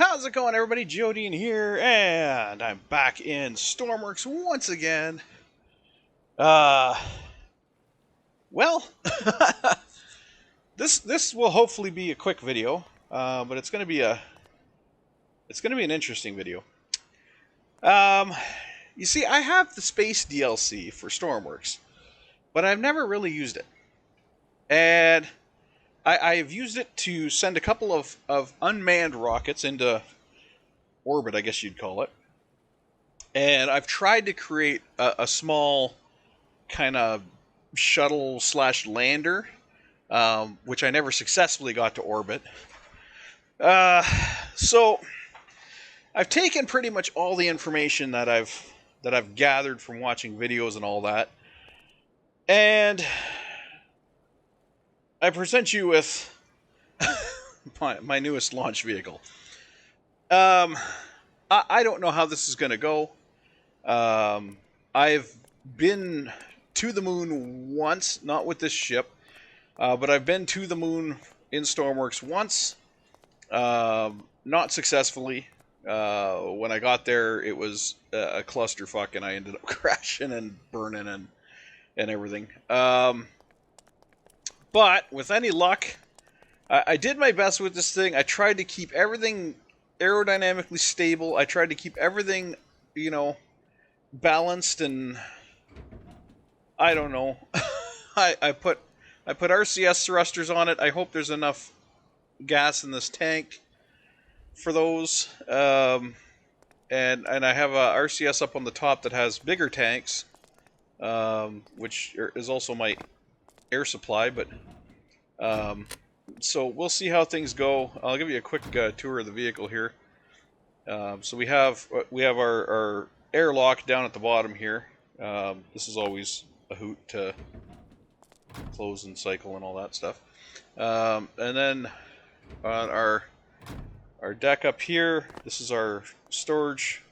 How's it going, everybody? Jodine here, and I'm back in Stormworks once again. Well, this will hopefully be a quick video, but it's gonna be an interesting video. You see, I have the space DLC for Stormworks, but I've never really used it, and I've used it to send a couple of unmanned rockets into orbit, I guess you'd call it. And I've tried to create a small kind of shuttle slash lander, which I never successfully got to orbit. So I've taken pretty much all the information that I've gathered from watching videos and all that, and I present you with my newest launch vehicle. I don't know how this is going to go. I've been to the moon once, not with this ship, but I've been to the moon in Stormworks once, not successfully. When I got there, it was a clusterfuck, and I ended up crashing and burning and everything. But with any luck, I did my best with this thing. I tried to keep everything aerodynamically stable. I tried to keep everything, balanced, and I don't know. I put RCS thrusters on it. I hope there's enough gas in this tank for those. And I have a RCS up on the top that has bigger tanks, which is also my air supply, but so we'll see how things go. I'll give you a quick tour of the vehicle here. So we have our airlock down at the bottom here. This is always a hoot to close and cycle and all that stuff. And then on our deck up here, this is our storage.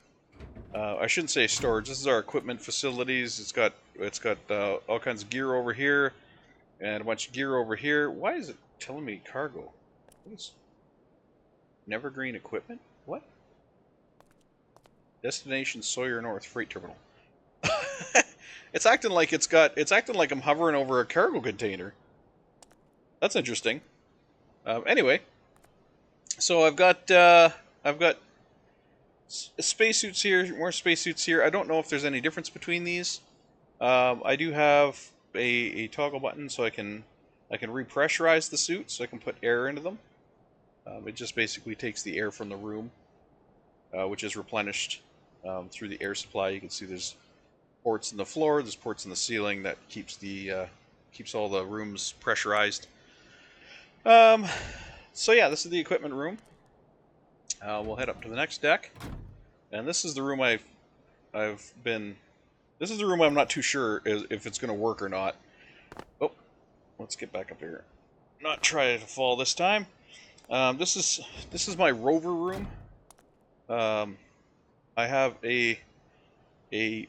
I shouldn't say storage. This is our equipment facilities. It's got all kinds of gear over here, and a bunch of gear over here. Why is it telling me cargo? What is Nevergreen equipment? What? Destination Sawyer North Freight Terminal. It's acting like I'm hovering over a cargo container. That's interesting. Anyway, so I've got spacesuits here, more spacesuits here. I don't know if there's any difference between these. I do have a toggle button so I can repressurize the suit, so I can put air into them. It just basically takes the air from the room, which is replenished through the air supply. You can see there's ports in the floor, there's ports in the ceiling that keeps all the rooms pressurized. So yeah, this is the equipment room. We'll head up to the next deck, and this is the room This is the room I'm not too sure if it's going to work or not. Oh, let's get back up here. Not try to fall this time. This is my rover room. I have a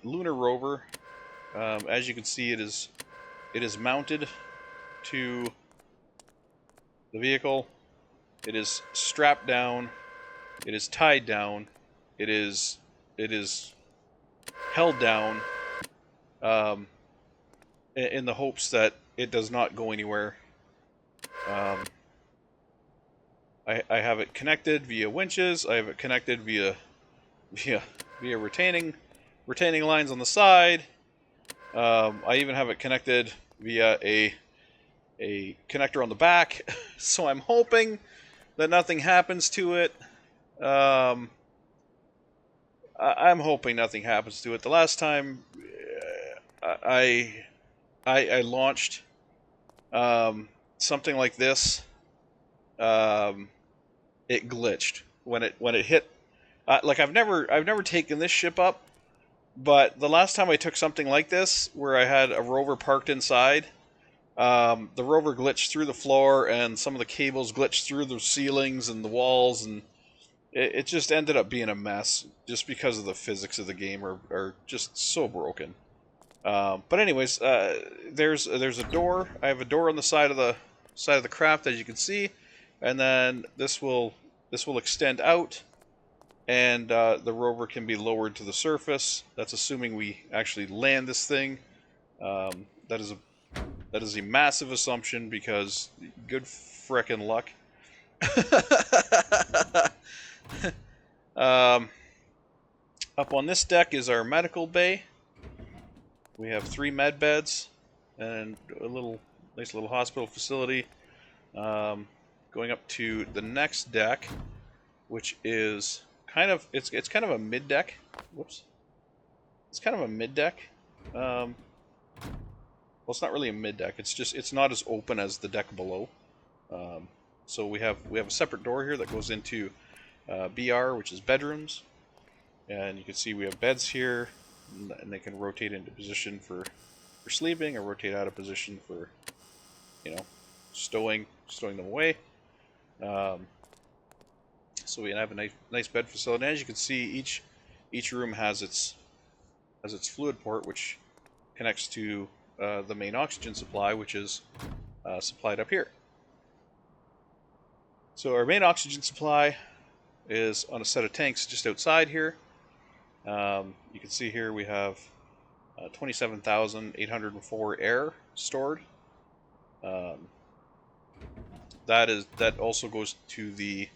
lunar rover. As you can see, it is mounted to the vehicle. It is strapped down. It is tied down. It is held down in the hopes that it does not go anywhere. I have it connected via winches. I have it connected via retaining lines on the side. I even have it connected via a connector on the back. So I'm hoping that nothing happens to it. I'm hoping nothing happens to it. The last time I launched something like this, it glitched when it hit. Like I've never taken this ship up, but the last time I took something like this, where I had a rover parked inside, the rover glitched through the floor, and some of the cables glitched through the ceilings and the walls, and it just ended up being a mess, just because of the physics of the game are just so broken. But anyways, there's a door. I have a door on the side of the craft, as you can see, and then this will extend out and the rover can be lowered to the surface. That's assuming we actually land this thing. That is a massive assumption because good frickin' luck. Up on this deck is our medical bay. We have 3 med beds and a nice little hospital facility. Going up to the next deck, which is it's kind of a mid deck. Whoops. It's kind of a mid deck. Well, it's not really a mid deck. It's not as open as the deck below. So we have a separate door here that goes into BR, which is bedrooms, and you can see we have beds here, and they can rotate into position for sleeping, or rotate out of position for, you know, stowing them away. So we have a nice bed facility. And as you can see, each room has its fluid port, which connects to the main oxygen supply, which is supplied up here. So our main oxygen supply is on a set of tanks just outside here. You can see here we have 27,804 air stored. That also goes to the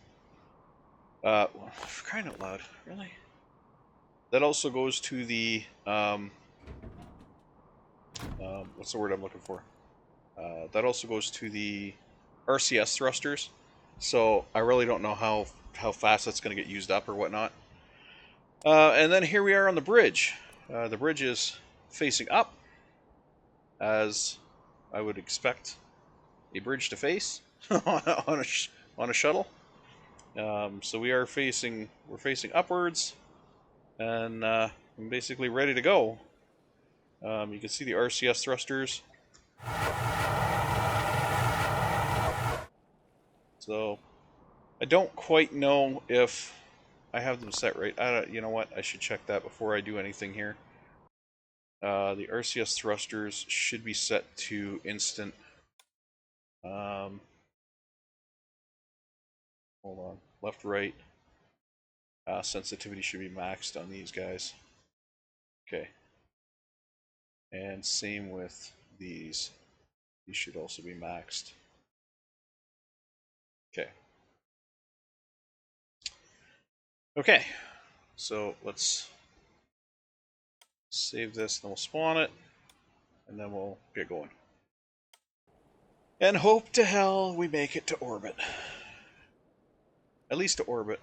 for crying out loud, really? That also goes to the what's the word I'm looking for? That also goes to the RCS thrusters. So I really don't know how fast that's going to get used up or whatnot. And then here we are on the bridge. The bridge is facing up, as I would expect a bridge to face on a shuttle. So we're facing upwards, and I'm basically ready to go. You can see the RCS thrusters. So I don't quite know if I have them set right. You know what? I should check that before I do anything here. The RCS thrusters should be set to instant. Hold on. Left, right. Sensitivity should be maxed on these guys. Okay. And same with these. These should also be maxed. Okay. Okay. So let's save this, then we'll spawn it, and then we'll get going. And hope to hell we make it to orbit. At least to orbit.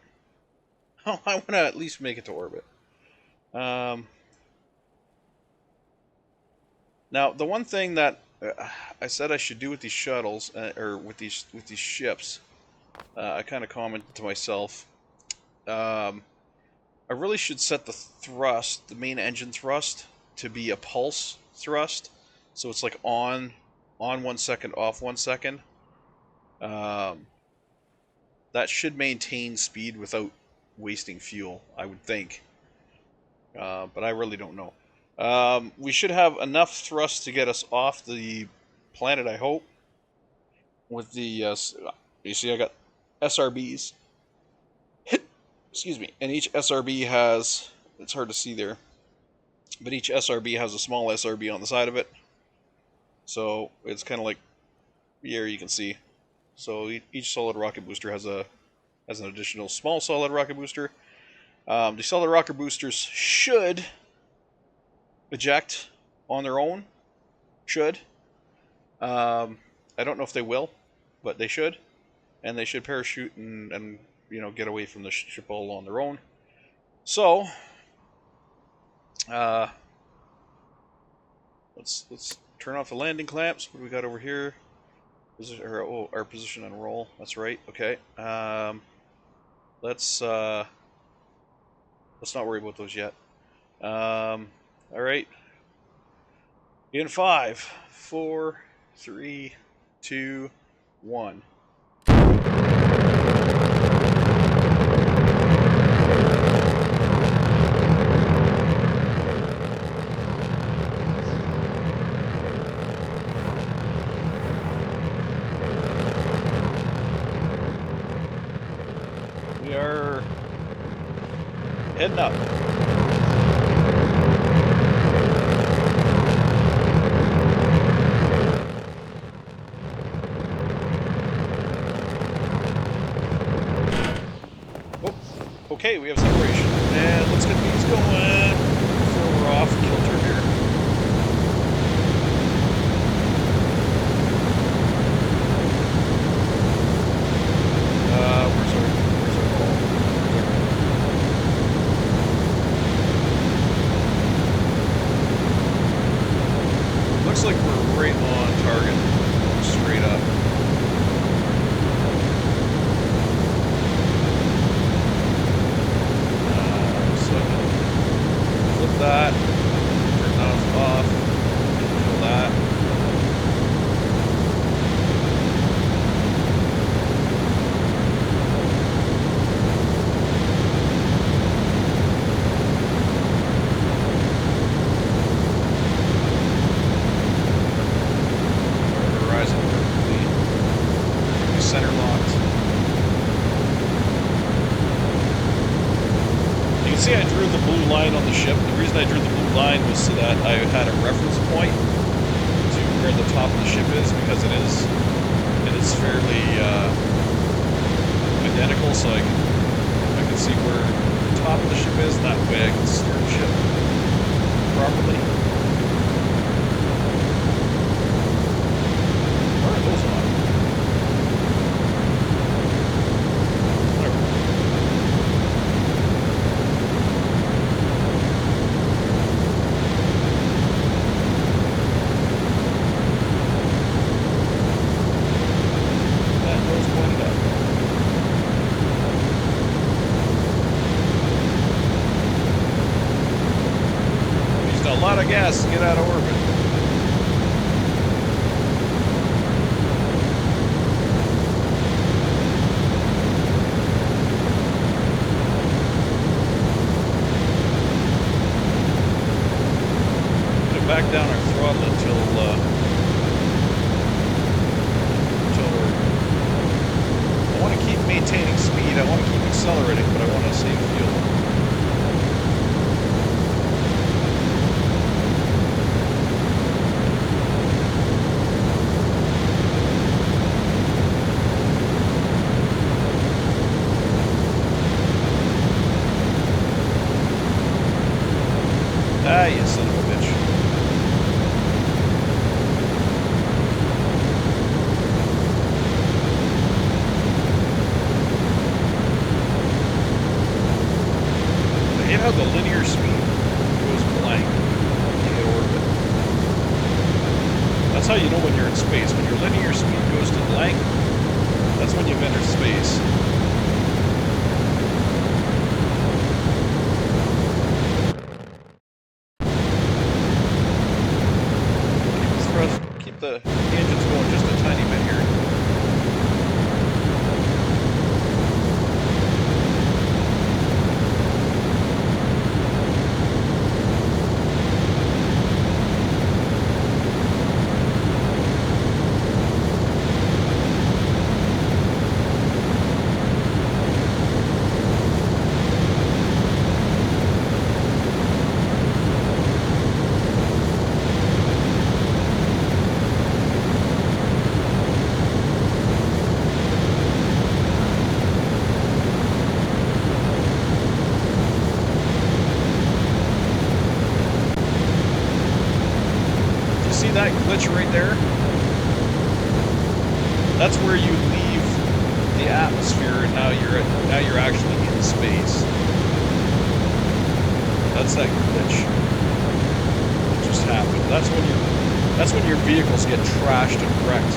Oh, I want to at least make it to orbit. Now, the one thing that I said I should do with these shuttles, or with these ships, I kind of commented to myself, I really should set the thrust, the main engine thrust, to be a pulse thrust, so it's like on 1 second, off 1 second. That should maintain speed without wasting fuel, I would think. But I really don't know. We should have enough thrust to get us off the planet, I hope. With the, you see I got SRBs. Excuse me. And each SRB has, it's hard to see there, but each SRB has a small SRB on the side of it. So it's kind of like, here you can see. So each solid rocket booster has an additional small solid rocket booster. The solid rocket boosters should eject on their own. Should. I don't know if they will, but they should. And they should parachute and you know, get away from the ship all on their own. So let's turn off the landing clamps. What do we got over here? Our position and roll. That's right. Okay. Let's not worry about those yet. All right. In 5, 4, 3, 2, 1. Heading up. Oh, okay, we have separation. And let's get these going before we're off kilter here. Where's our ball? Looks like we're right on target, straight up. So I can flip that, turn that off, kill that. Center locked. You can see I drew the blue line on the ship. The reason I drew the blue line was so that I had a reference point to where the top of the ship is, because it is fairly identical, so I can see where the top of the ship is. That way I can steer the ship properly. Where are those on? A lot of gas to get out of orbit. Gonna back down our throttle until we're. I want to keep maintaining speed. I want to keep accelerating, but I want to save fuel. Ah, you son of a bitch. I hate how the linear speed goes blank when you hit orbit. That's how you know when you're in space. When your linear speed goes to blank, that's when you've entered space. Keep the engines going just a tiny bit here. See that glitch right there? That's where you leave the atmosphere and now you're actually in space. That's that glitch that just happened. That's when your vehicles get trashed and wrecked.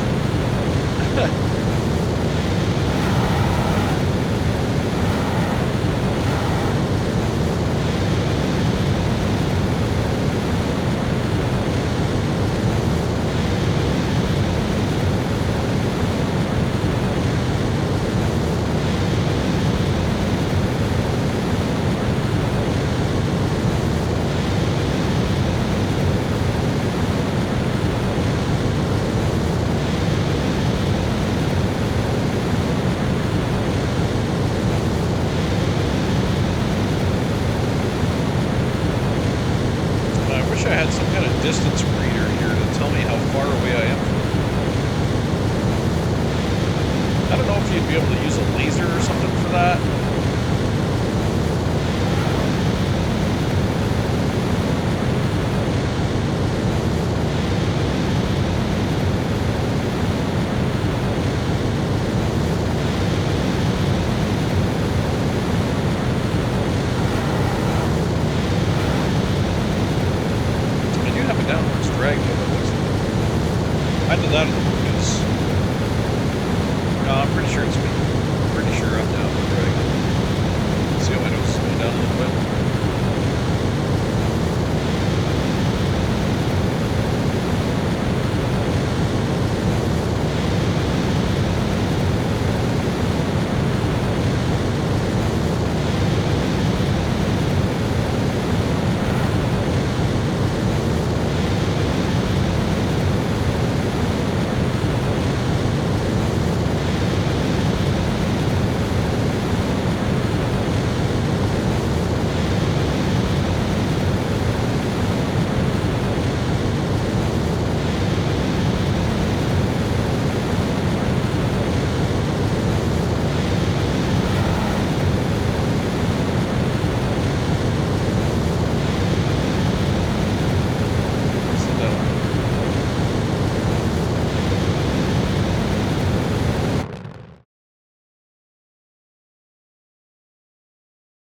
if you'd be able to use a laser or something for that. I did that in the movies. No, I'm pretty sure it's me. I'm pretty sure I'm down with drag. See how my nose is going down a little bit?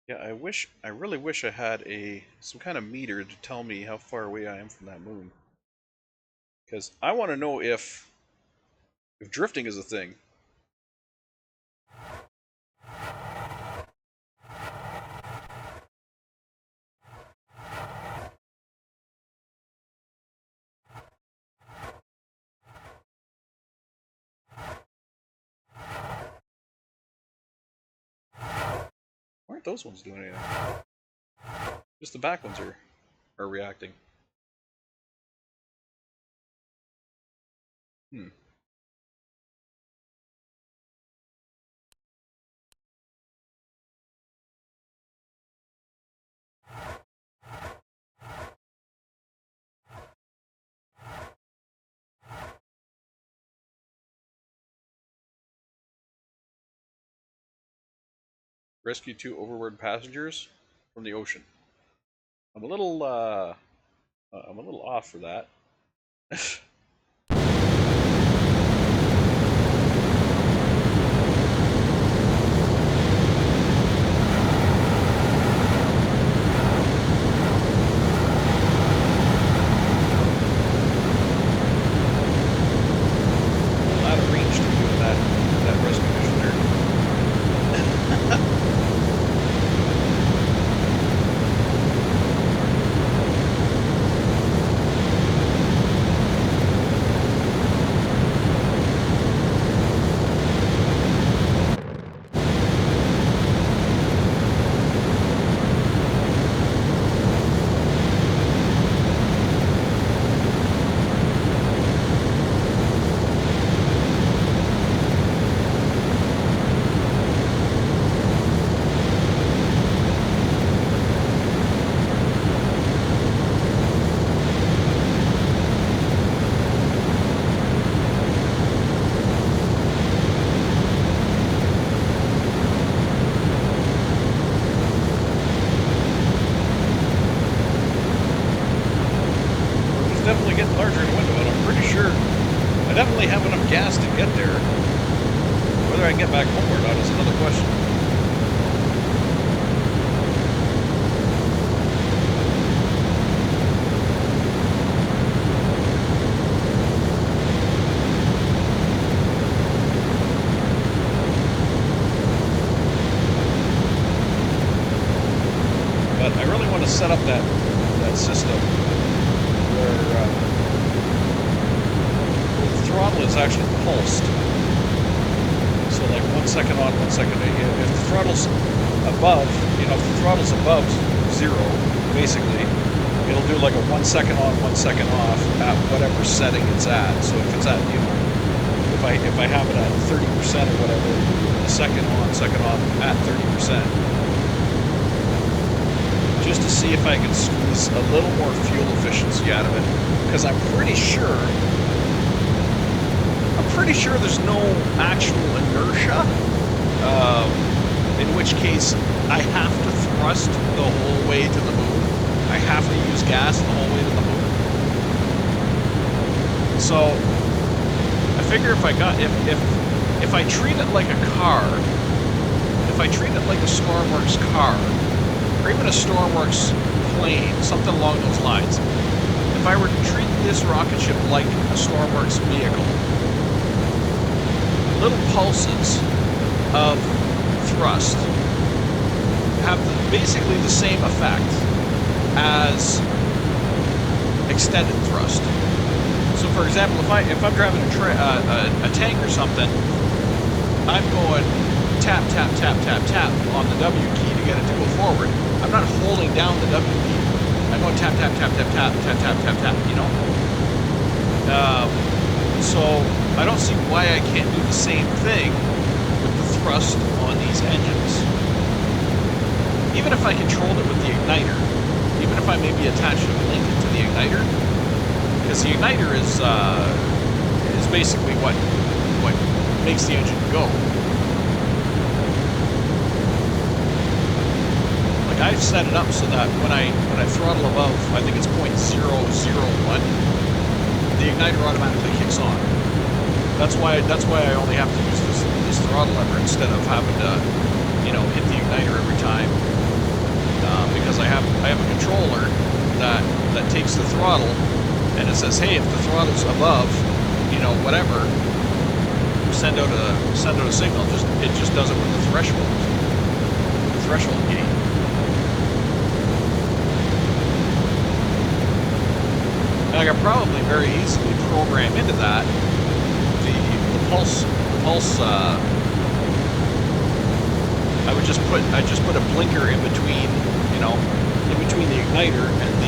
Yeah, I really wish I had some kind of meter to tell me how far away I am from that moon. Because I want to know if drifting is a thing. Why aren't those ones doing anything? Just the back ones are reacting. Hmm. Rescue 2 overboard passengers from the ocean. I'm a little off for that. Definitely getting larger in the window, and I'm pretty sure I definitely have enough gas to get there. Whether I can get back home or not is another question. But I really want to set up that system where the throttle is actually pulsed. So like 1 second on, 1 second off. If the throttle's above, if the throttle's above 0, basically, it'll do like a 1 second on, 1 second off at whatever setting it's at. So if it's at, if I have it at 30% or whatever, it'll do a second on, second off at 30%. Just to see if I can squeeze a little more fuel efficiency out of it, because I'm pretty sure there's no actual inertia in which case I have to thrust the whole way to the moon. I have to use gas the whole way to the moon. So I figure if I treat it like a car, if I treat it like a Stormworks car, or even a Stormworks plane, something along those lines, if I were to treat this rocket ship like a Stormworks vehicle, little pulses of thrust have basically the same effect as extended thrust. So, for example, if I'm driving a tank or something, I'm going tap, tap, tap, tap, tap on the W key to get it to go forward. I'm not holding down the W key. I'm going tap, tap, tap, tap, tap, tap, tap, tap, tap, you know? So I don't see why I can't do the same thing with the thrust on these engines. Even if I controlled it with the igniter, even if I maybe attached a link to the igniter, because the igniter is basically what makes the engine go. Like, I've set it up so that when I throttle above, I think it's 0.001, the igniter automatically kicks on. That's why I only have to use this throttle lever instead of having to, you know, hit the igniter every time. Because I have a controller that takes the throttle and it says, hey, if the throttle's above, you know, whatever, send out a signal. It just does it with the threshold gate. And I could probably very easily program into that the pulse. I just put a blinker in between, you know, in between the igniter and the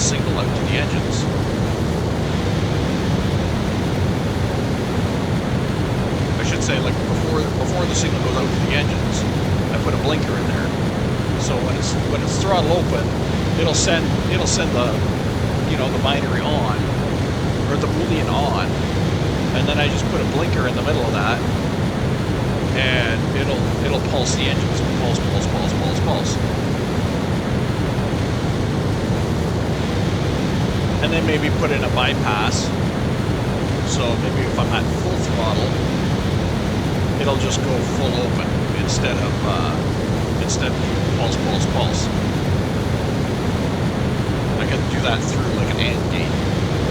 signal out to the engines. I should say, like, before the signal goes out to the engines, I put a blinker in there. So when it's throttle open, it'll send the, you know, the binary on, or the Boolean on, and then I just put a blinker in the middle of that, and it'll pulse the engines. Pulse, pulse, pulse, pulse, pulse. And then maybe put in a bypass. So maybe if I'm at full throttle, it'll just go full open instead of pulse, pulse, pulse. I can do that through like an AND gate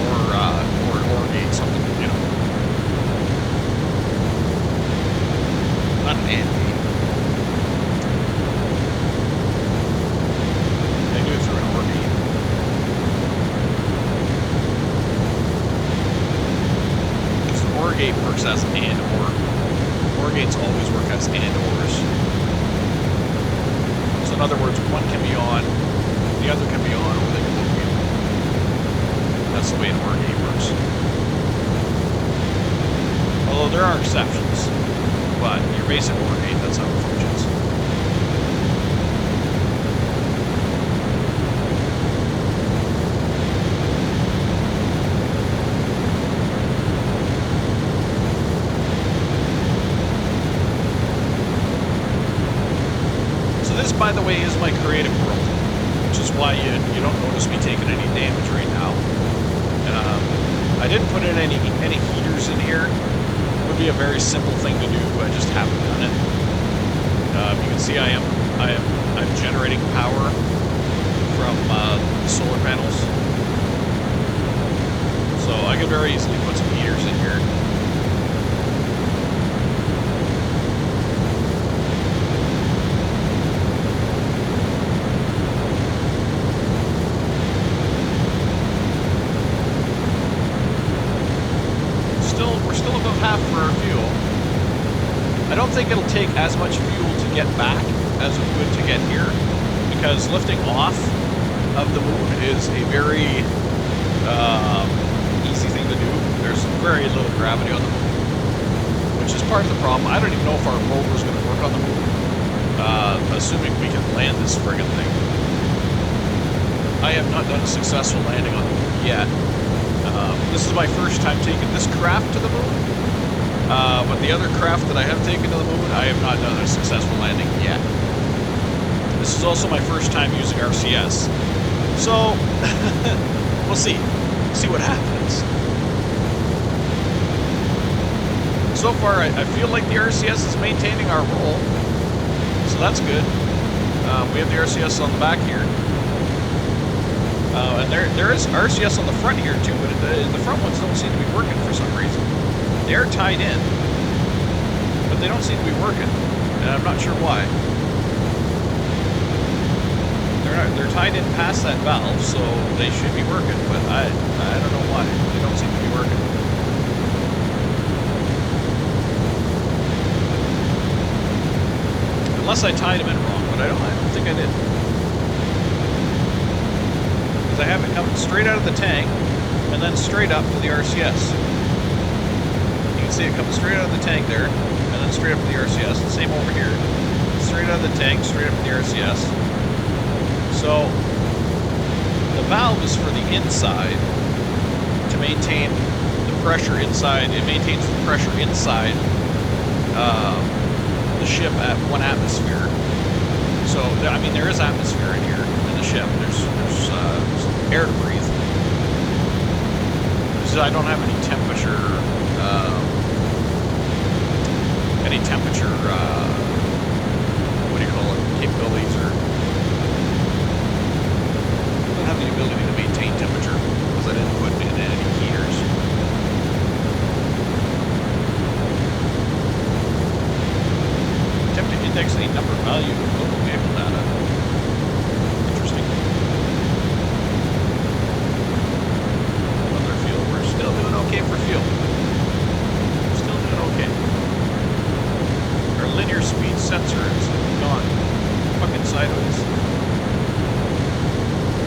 or an OR gate, something, you know. Not an AND gate. I do it through an OR gate. Because the OR gate works as AND OR. OR gates always work as AND ORs. So in other words, one can be on, the other can be on, or they can both be on. That's the way an OR gate works. Although there are exceptions, but your basic OR gate, that's how it functions. So this, by the way, is my creative world, which is why you don't notice me taking any damage right now. I didn't put in any heaters in here. It would be a very simple thing to do. I just haven't done it. You can see I'm generating power from the solar panels, so I could very easily put some heaters in here. We're still above half for our fuel. I don't think it'll take as much fuel to get back as it would to get here, because lifting off of the moon is a very easy thing to do. There's very little gravity on the moon, which is part of the problem. I don't even know if our rover is going to work on the moon, assuming we can land this friggin' thing. I have not done a successful landing on the moon yet. This is my first time taking this craft to the moon, But the other craft that I have taken to the moon, I have not done a successful landing yet. This is also my first time using RCS. So, we'll see. See what happens. So far, I feel like the RCS is maintaining our role. So that's good. We have the RCS on the back here. And there is RCS on the front here too, but the front ones don't seem to be working for some reason. They are tied in, but they don't seem to be working, and I'm not sure why. They're tied in past that valve, so they should be working, but I don't know why. They don't seem to be working. Unless I tied them in wrong, but I don't think I did. Because I have it coming straight out of the tank, and then straight up to the RCS. You can see it coming straight out of the tank there, and then straight up to the RCS. The same over here. Straight out of the tank, straight up to the RCS. So, the valve is for the inside to maintain the pressure inside. It maintains the pressure inside the ship at 1 atmosphere. So, I mean, there is atmosphere in here in the ship. There's air to breathe. So I don't have any temperature, what do you call it, capabilities, or I don't have the ability to maintain temperature because I didn't put in any heaters. Temperature index any number value of global vehicle data. Interesting. Other fuel, we're still doing okay for fuel. Still doing okay. Our linear speed sensor is gone fucking sideways.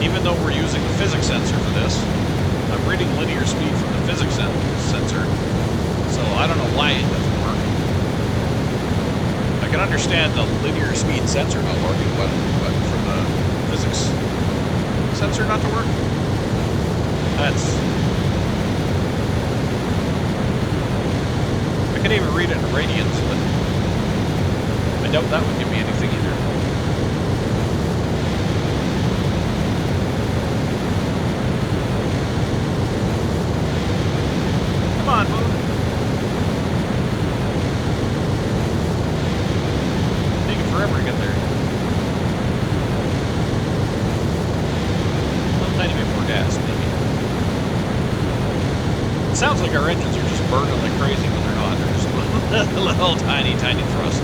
Even though we're using the physics sensor for this, I'm reading linear speed from the physics sensor, so I don't know why it doesn't work. I can understand the linear speed sensor not working, but for the physics sensor not to work, that's... I could even read it in radians, but I doubt that would give me anything either. Come on, moon. Taking forever to get there. A little tiny bit more gas, maybe. It sounds like our engines are just burning like crazy, but they're not. They're just a little tiny thrust.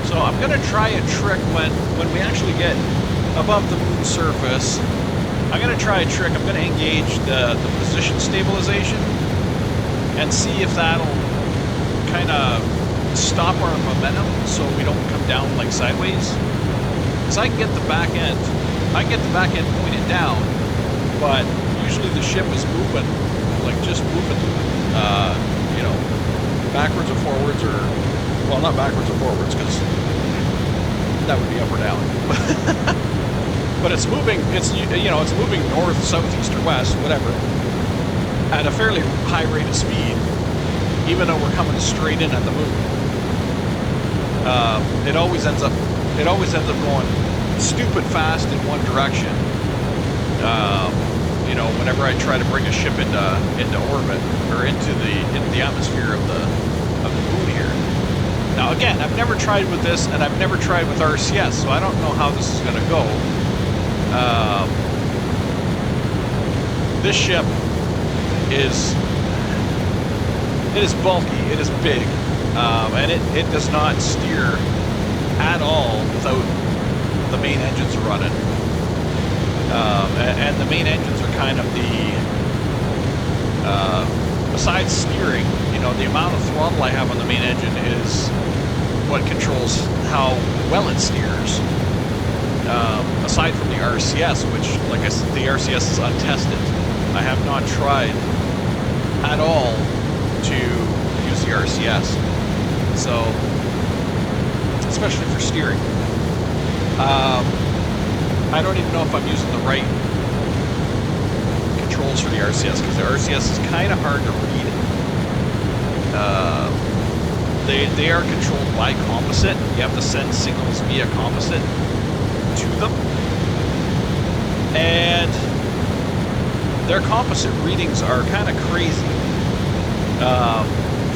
So I'm going to try a trick when we actually get above the moon's surface. I'm going to try a trick. I'm going to engage the position stabilization and see if that'll kind of stop our momentum so we don't come down like sideways. Because I can get the back end pointed down, but usually the ship is moving, like just moving, you know, backwards or forwards, or, well, not backwards or forwards, because that would be up or down. But it's moving, it's moving north, south, east, or west, whatever, at a fairly high rate of speed, even though we're coming straight in at the moon. It always ends up going stupid fast in one direction. You know, whenever I try to bring a ship into orbit, or into the atmosphere of the moon here. Now again, I've never tried with this, and I've never tried with RCS, so I don't know how this is going to go. This ship is bulky, it is big, and it does not steer at all without the main engines running. And the main engines are kind of besides steering, you know, the amount of throttle I have on the main engine is what controls how well it steers. Aside from the RCS, which, like I said, the RCS is untested. I have not tried at all to use the RCS. So, especially for steering. I don't even know if I'm using the right controls for the RCS, because the RCS is kind of hard to read. They are controlled by composite. You have to send signals via composite to them, and their composite readings are kind of crazy.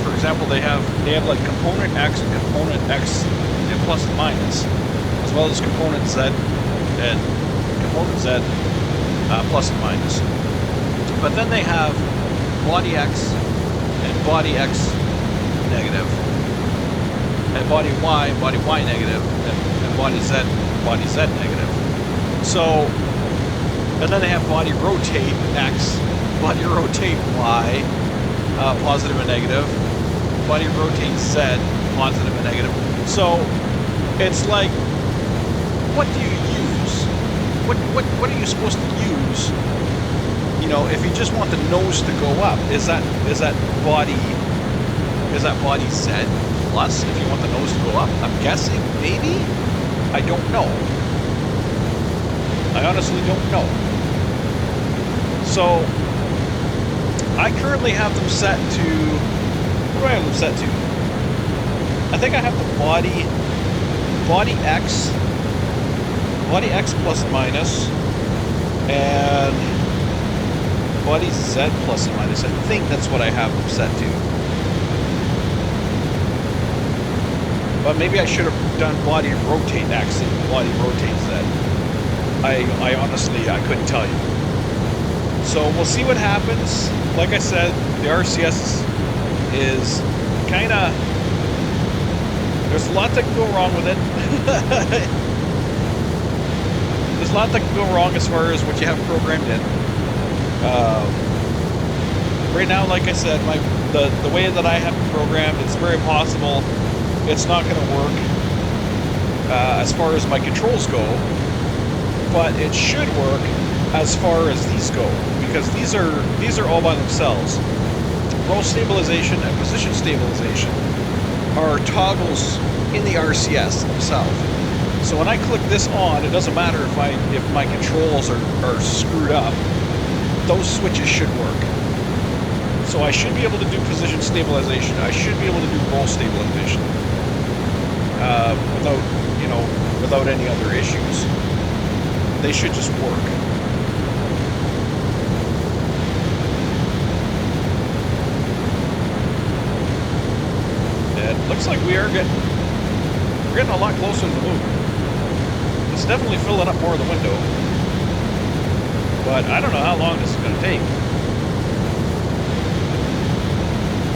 For example, they have like component X and component X and plus and minus, as well as component Z and component Z plus and minus. But then they have body X and body X negative, and body Y negative, and body Z negative. So, and then they have body rotate X, body rotate Y, positive and negative, body rotate Z, positive and negative. So it's like, what do you use? What are you supposed to use? You know, if you just want the nose to go up, is that body Z plus? If you want the nose to go up, I'm guessing maybe. I don't know. I honestly don't know. So I currently have them set to, what do I have them set to? I think I have the body X plus and minus, and body Z plus and minus. I think that's what I have them set to. But maybe I should have done body rotate X and body rotate Z. I honestly, I couldn't tell you. So we'll see what happens. Like I said, the RCS is kind of, there's a lot that can go wrong with it. There's a lot that can go wrong as far as what you have programmed in. Right now, like I said, the way that I have it programmed, it's very possible it's not going to work as far as my controls go, but it should work as far as these go, because these are all by themselves. Roll stabilization and position stabilization are toggles in the RCS themselves. So when I click this on, it doesn't matter if my controls are screwed up. Those switches should work. So I should be able to do position stabilization. I should be able to do roll stabilization without any other issues. They should just work. It looks like we're getting a lot closer to the moon. It's definitely filling up more of the window, but I don't know how long this is going to take.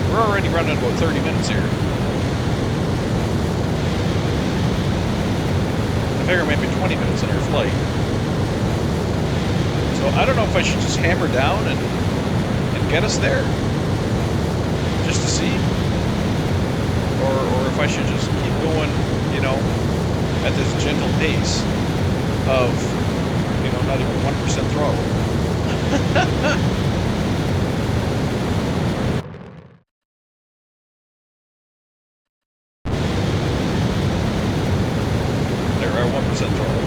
We're already running about 30 minutes here. I figure maybe 20 minutes in our flight. So I don't know if I should just hammer down and get us there, just to see, or if I should just keep going, you know, at this gentle pace of, you know, not even 1% throttle. There are 1% throttle.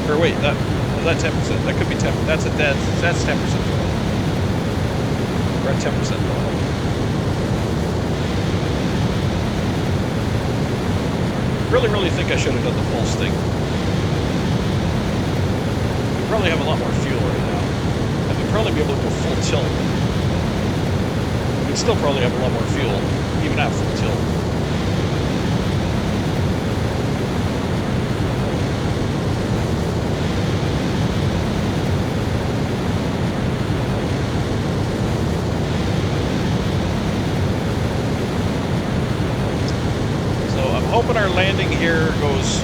Or wait, is that 10%? That could be 10%. That's 10% throttle. We're at 10% throttle. Really think I should have done the pulse thing. We probably have a lot more fuel right now. And we'd probably be able to go full tilt. We'd still probably have a lot more fuel, even at full tilt. Hoping our landing here goes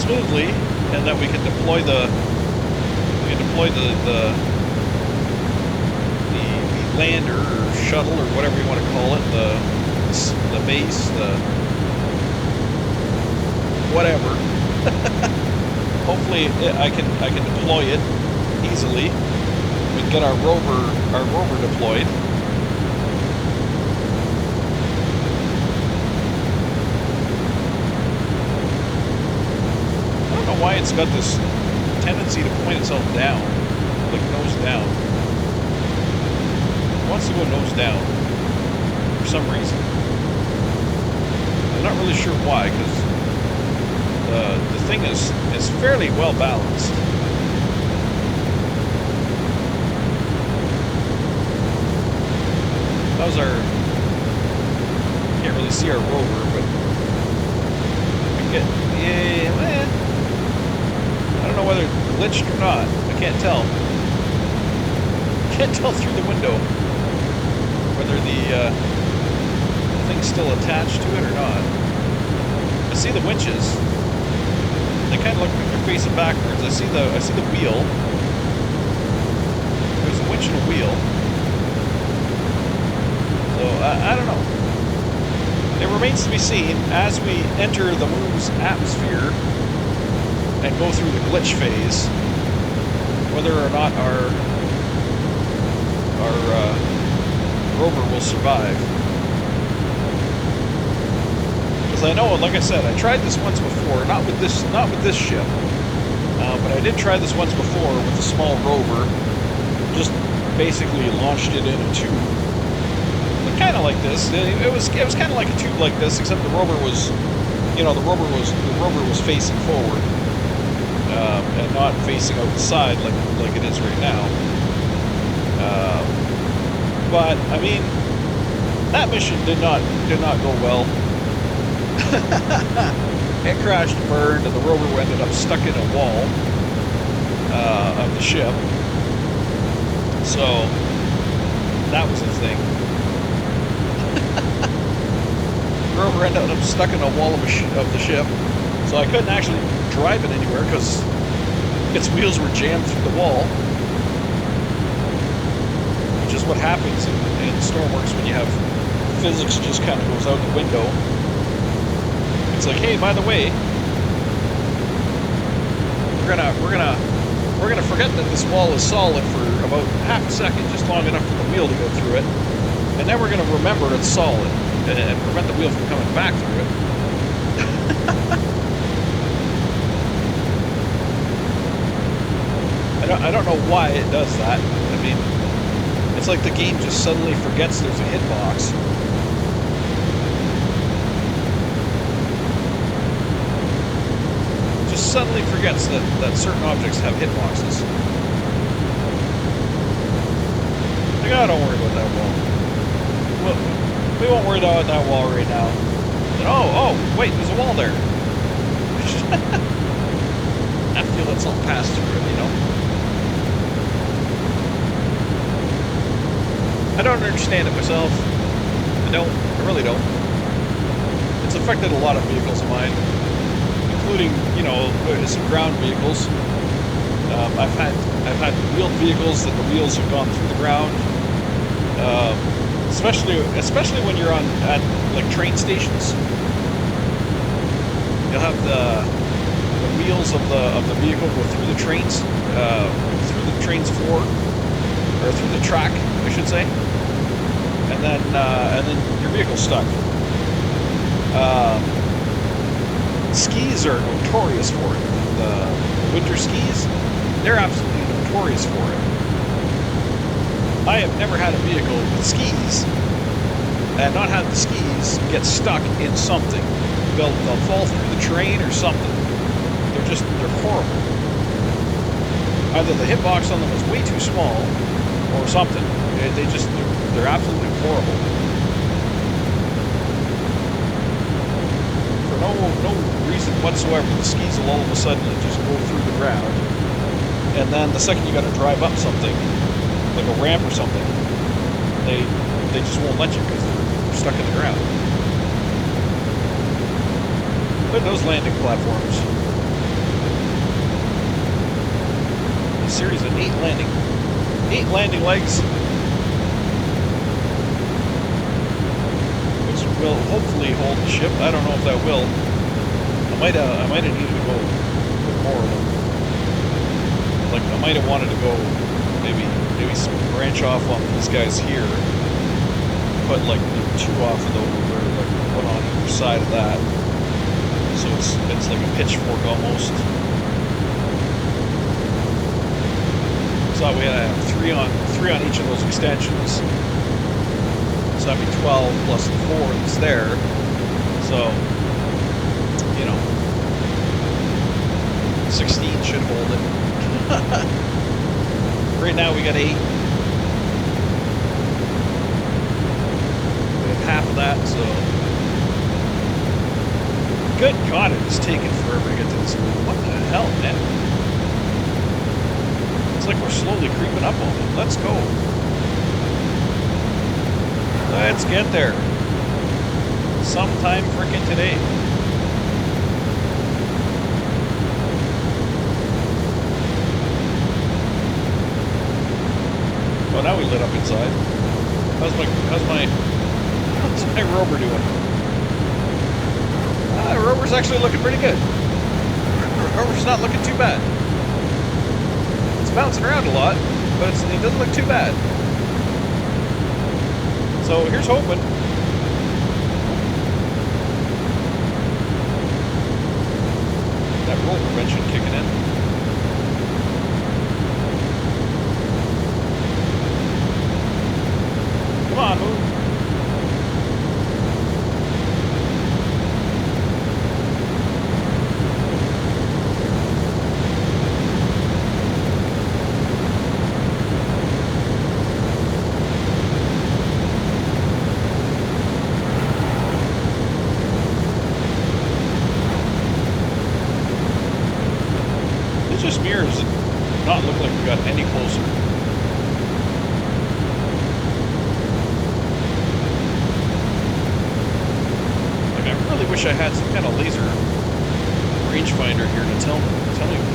smoothly, and that we can deploy the lander or shuttle or whatever you want to call it, the base, the whatever. Hopefully I can deploy it easily we can get our rover deployed. I don't know why it's got this tendency to point itself down, like nose down. It wants to go nose down for some reason. I'm not really sure why, because the thing is fairly well balanced. How's our... Can't really see our rover, but we get... Yeah, well, I don't know whether it's glitched or not. I can't tell. Can't tell through the window whether the thing's still attached to it or not. I see the winches. They kind of look like they're facing backwards. I see the wheel. There's a winch and a wheel. So I don't know. It remains to be seen as we enter the moon's atmosphere and go through the glitch phase, whether or not our rover will survive. Because I know, like I said, I tried this once before, not with this ship, but I did try this once before with a small rover. Just basically launched it in a tube, but kind of like this. It was kind of like a tube like this, except the rover was, the rover was facing forward. And not facing out the side like it is right now. But I mean, that mission did not go well. It crashed and burned, and the rover ended up stuck in a wall of the ship. So that was a thing. The rover ended up stuck in a wall of the ship. So I couldn't actually drive it anywhere because its wheels were jammed through the wall. Which is what happens in Stormworks when you have physics just kind of goes out the window. It's like, hey, by the way, we're gonna forget that this wall is solid for about half a second, just long enough for the wheel to go through it, and then we're gonna remember it's solid and prevent the wheel from coming back through it. I don't know why it does that. I mean, it's like the game just suddenly forgets there's a hitbox. Just suddenly forgets that certain objects have hitboxes. Like, oh, don't worry about that wall. Well, we won't worry about that wall right now. And, oh, wait, there's a wall there. After let's all pass through it, you know? I don't understand it myself. I really don't. It's affected a lot of vehicles of mine, including, some ground vehicles. I've had wheeled vehicles that the wheels have gone through the ground. Especially when you're at like train stations. You'll have the wheels of the vehicle go through the trains, through the train's floor, or through the track, I should say, and then your vehicle's stuck. Skis are notorious for it. The winter skis, they're absolutely notorious for it. I have never had a vehicle with skis and not had the skis get stuck in something. They'll fall through the train or something. They're horrible. Either the hitbox on them is way too small or something. They're absolutely horrible. For no reason whatsoever, the skis will all of a sudden just go through the ground. And then the second you got to drive up something, like a ramp or something, they just won't let you because they're stuck in the ground. Look at those landing platforms. A series of 8 landing legs, which will hopefully hold the ship. I don't know if that will. I might have needed to go with more of them. Like, I might have wanted to go maybe we branch off on these guys here. Put like 2 off of those, or like one on either side of that. So it's like a pitchfork almost. So we had to have 3 on each of those extensions. So that'd be 12 plus the 4 that's there. So, you know, 16 should hold it. Right now we got 8. We have half of that, so. Good God, it is taking forever to get to this moon. What the hell, man? It's like we're slowly creeping up on it. Let's go. Let's get there. Sometime frickin' today. Oh, now we lit up inside. How's my rover doing? The rover's actually looking pretty good. The rover's not looking too bad. It's bouncing around a lot, but it doesn't look too bad. So here's hoping. That roll prevention kicking in. Come on, move. Just mirrors not look like we got any closer. Like, I really wish I had some kind of laser rangefinder here to tell me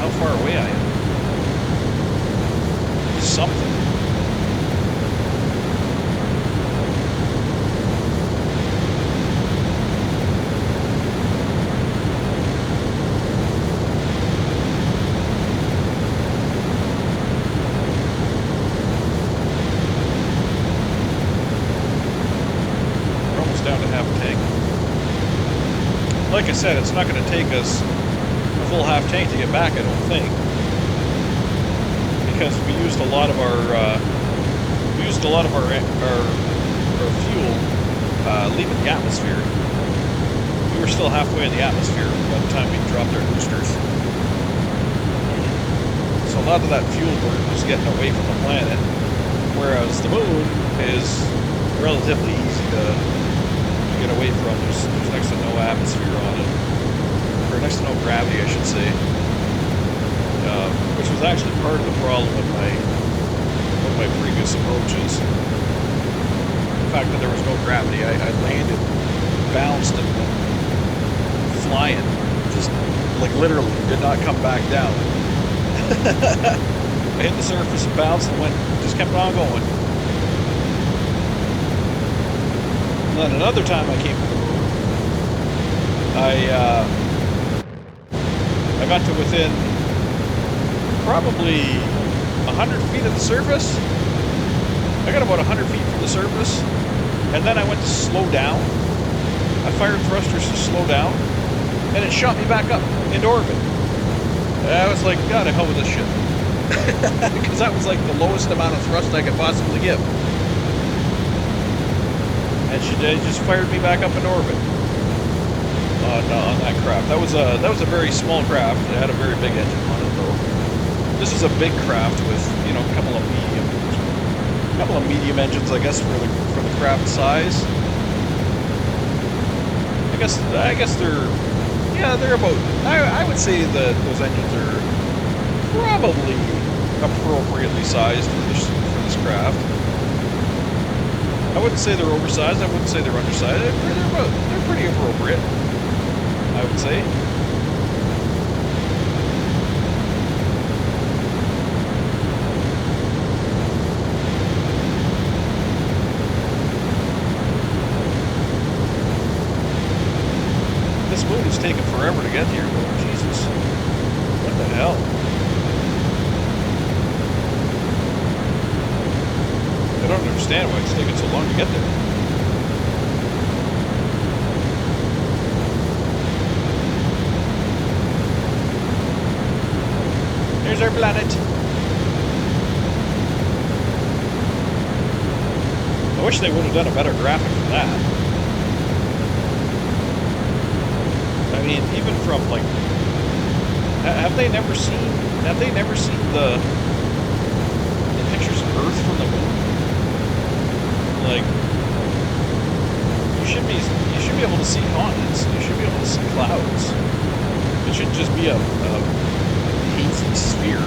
how far away I am. Just something. Down to half a tank. Like I said, it's not going to take us a full half tank to get back, I don't think, because we used a lot of our fuel leaving the atmosphere. We were still halfway in the atmosphere by the time we dropped our boosters. So a lot of that fuel burn was getting away from the planet, whereas the moon is relatively easy to get away from. There's next to no atmosphere on it, or next to no gravity, I should say, which was actually part of the problem with one of my previous approaches. The fact that there was no gravity, I landed, bounced, and went flying, just like literally did not come back down. I hit the surface and bounced and just kept on going. And then another time I came to the moon, I got to within probably 100 feet of the surface. I got about 100 feet from the surface, and then I went to slow down. I fired thrusters to slow down, and it shot me back up into orbit. And I was like, God, the hell with this shit. Because that was like the lowest amount of thrust I could possibly give. And she just fired me back up in orbit on that craft. That was a very small craft. It had a very big engine on it, though. This is a big craft with, you know, a couple of medium engines, I guess, for the craft size. I guess they're about. I would say that those engines are probably appropriately sized for this craft. I wouldn't say they're oversized. I wouldn't say they're undersized. They're pretty appropriate, I would say. This moon is taking forever to get here, though. Jesus. What the hell? understand why it's taking so long to get there. Here's our planet. I wish they would have done a better graphic for that. I mean, even from like, have they never seen the pictures of Earth from the moon? Like, you should be able to see continents. You should be able to see clouds. It should just be a hazy sphere.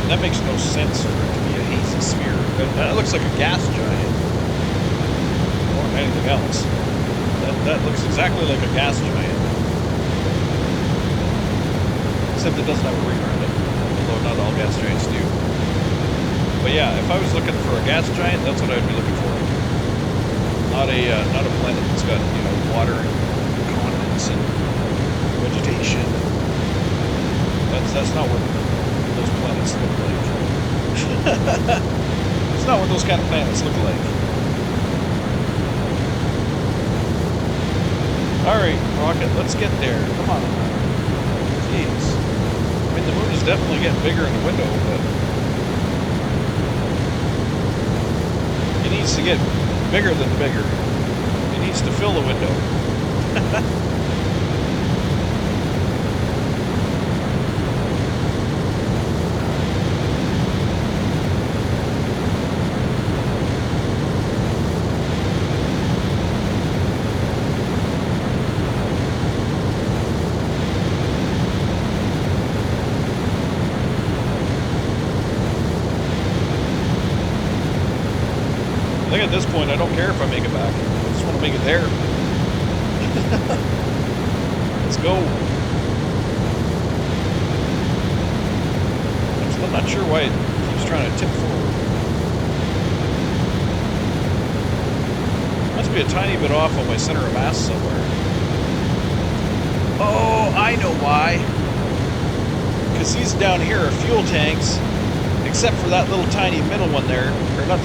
That makes no sense for it to be a hazy sphere. That looks like a gas giant. More than anything else. That looks exactly like a gas giant. Except it doesn't have a ring around it. Although not all gas giants do. But yeah, if I was looking for a gas giant, that's what I'd be looking for. Not a planet that's got, you know, water and continents and vegetation. That's not what those planets look like. It's not what those kind of planets look like. Alright, Rocket, let's get there. Come on. Jeez. I mean, the moon is definitely getting bigger in the window, but it needs to get bigger than bigger. It needs to fill the window. I think at this point, I don't care if I make it back. I just want to make it there. Let's go. I'm still not sure why it keeps trying to tip forward. Must be a tiny bit off on my center of mass somewhere. Oh, I know why. Because these down here are fuel tanks. Except for that little tiny middle one there, or not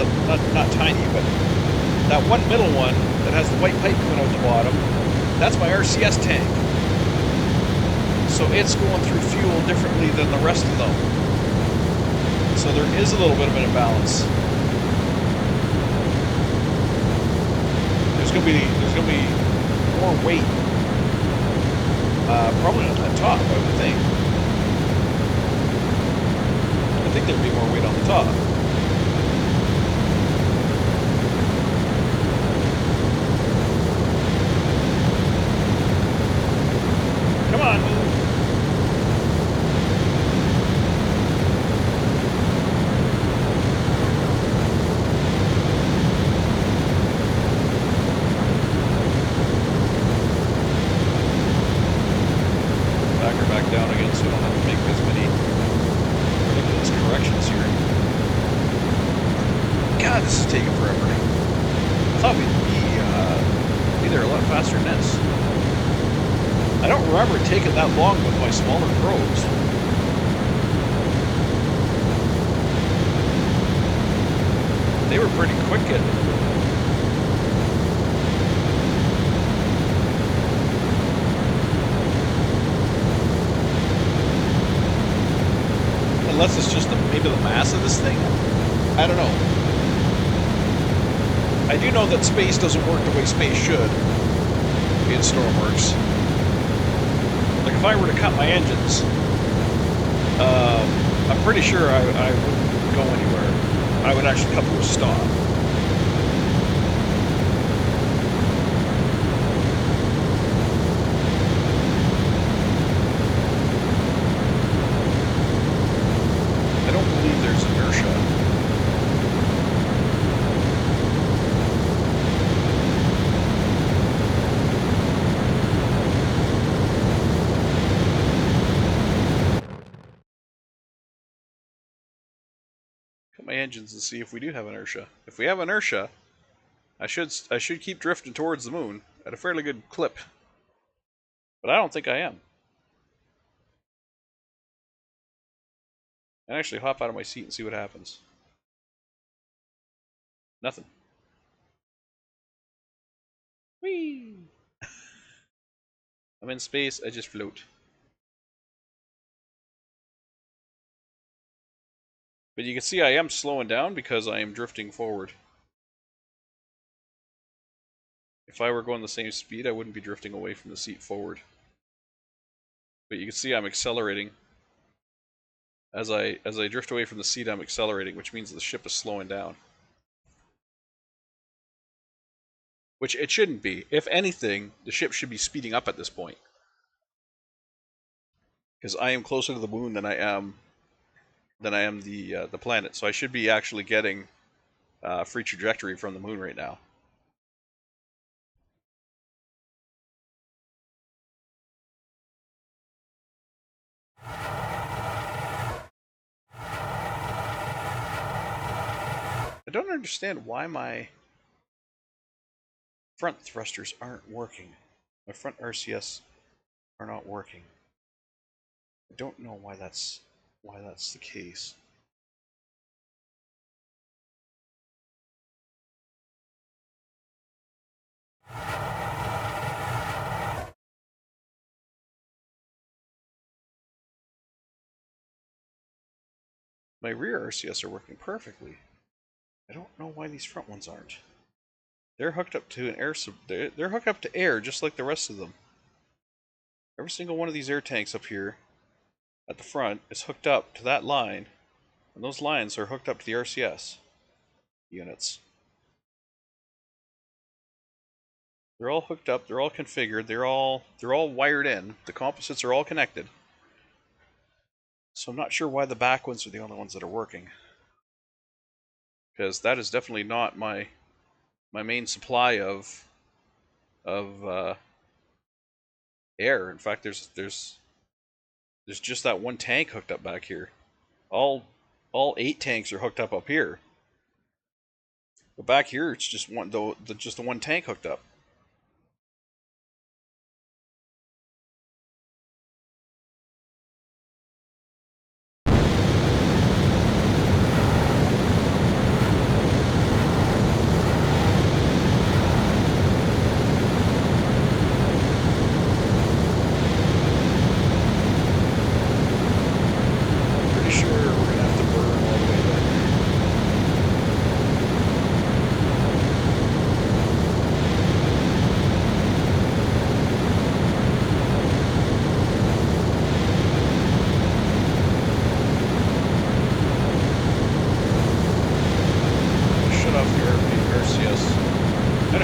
tiny, but that one middle one that has the white pipe coming out the bottom, that's my RCS tank. So it's going through fuel differently than the rest of them. So there is a little bit of an imbalance. There's gonna be more weight, probably on the top, I would think. I think there'd be more weight on the top. Come on, move. Back her back down again so we don't have to make as many ridiculous corrections here. God, this is taking forever. I thought we'd be there a lot faster than this. I don't remember it taking that long with my smaller probes. They were pretty quick getting to the moon. Unless it's just maybe the mass of this thing. I don't know. I do know that space doesn't work the way space should in Stormworks. Like if I were to cut my engines, I'm pretty sure I wouldn't go anywhere. I would actually come to a stop. I don't believe there's inertia. My engines and see if we do have inertia. If we have inertia, I should keep drifting towards the moon at a fairly good clip. But I don't think I am. I actually hop out of my seat and see what happens. Nothing. Whee! I'm in space, I just float. But you can see I am slowing down because I am drifting forward. If I were going the same speed, I wouldn't be drifting away from the seat forward. But you can see I'm accelerating. As I drift away from the seat, I'm accelerating, which means the ship is slowing down. Which it shouldn't be. If anything, the ship should be speeding up at this point. Because I am closer to the moon than I am the planet. So I should be actually getting free trajectory from the moon right now. I don't understand why my front thrusters aren't working. My front RCS are not working. I don't know why that's the case. My rear RCS are working perfectly. I don't know why these front ones aren't. They're hooked up to an air they're hooked up to air just like the rest of them. Every single one of these air tanks up here at the front is hooked up to that line, and those lines are hooked up to the RCS units. They're all hooked up, they're all configured, they're all wired in. The composites are all connected. So I'm not sure why the back ones are the only ones that are working. Because that is definitely not my main supply of air. In fact, there's just that one tank hooked up back here. All 8 tanks are hooked up here. But back here, it's just just the one tank hooked up.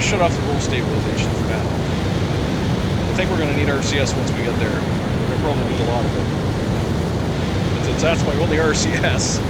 Shut off the roll stabilization for now. I think we're going to need RCS once we get there. We're going to probably need a lot of it. But since that's my only RCS.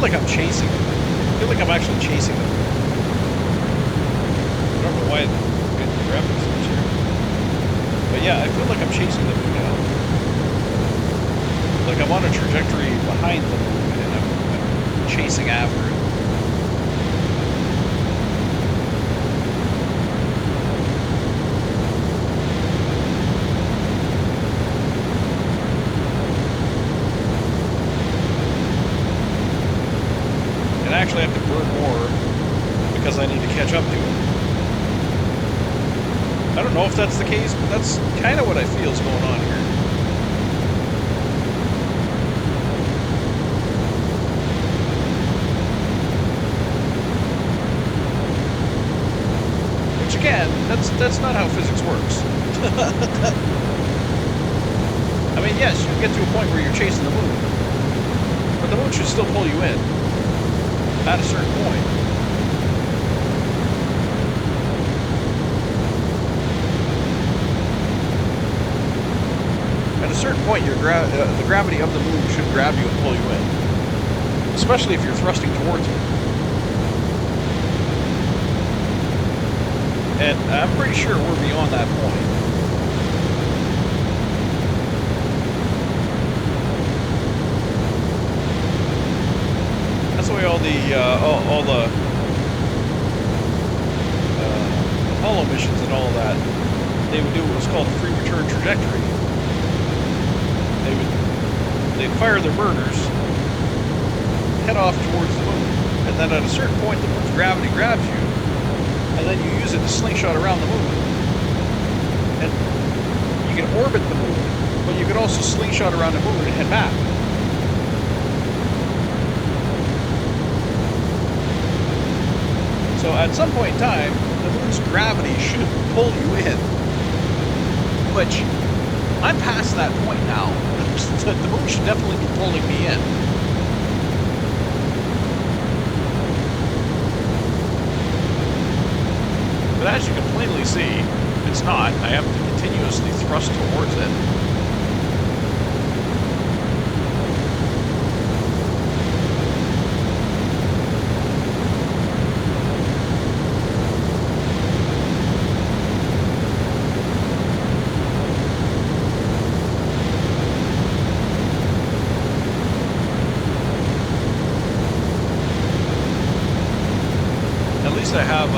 Like I'm chasing them. I feel like I'm actually chasing them. I don't know why I'm getting the graphics so much here. But yeah, I feel like I'm chasing them now. Like I'm on a trajectory behind them and I'm chasing after it. I actually have to burn more because I need to catch up to it. I don't know if that's the case, but that's kind of what I feel is going on here. that's not how physics works. I mean, yes, you get to a point where you're chasing the moon, but the moon should still pull you in at a certain point. At a certain point, the gravity of the moon should grab you and pull you in, especially if you're thrusting towards it. And I'm pretty sure we're beyond that point. That's the way all the Apollo missions and all that, they would do what was called a free return trajectory. They'd fire their burners, head off towards the moon, and then at a certain point the moon's gravity grabs you, and then you use it to slingshot around the moon. And you can orbit the moon, but you can also slingshot around the moon and head back. So at some point in time, the moon's gravity should pull you in. Which, I'm past that point now. The moon should definitely be pulling me in. But as you can plainly see, it's not. I have to continuously thrust towards it. At least I have,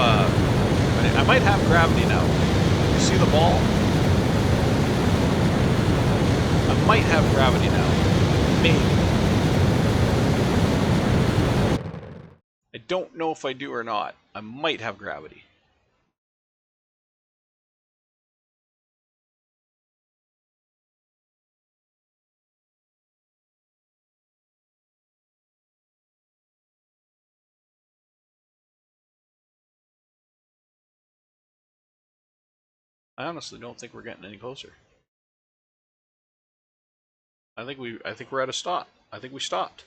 I might have gravity now. You see the ball? I might have gravity now. Maybe. I don't know if I do or not. I might have gravity. I honestly don't think we're getting any closer. I think we're at a stop. I think we stopped.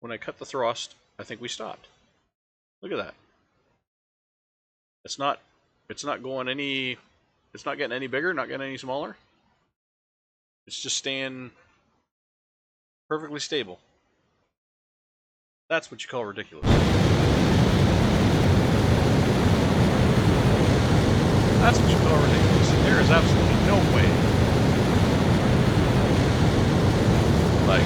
When I cut the thrust, I think we stopped. Look at that. It's not going any, it's not getting any bigger, not getting any smaller. It's just staying perfectly stable. That's what you call ridiculous. That's what you call ridiculous. There is absolutely no way. Like,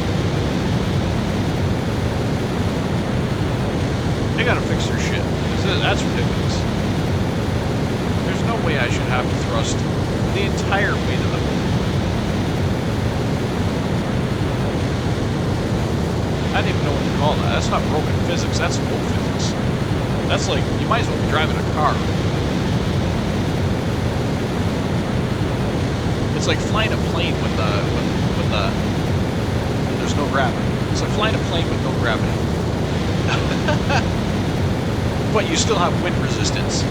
they gotta fix their shit. That's ridiculous. There's no way I should have to thrust the entire weight of the moon. I don't even know what to call that. That's not broken physics, that's low physics. That's like, you might as well be driving a car. It's like flying a plane when there's no gravity. It's like flying a plane with no gravity. But you still have wind resistance.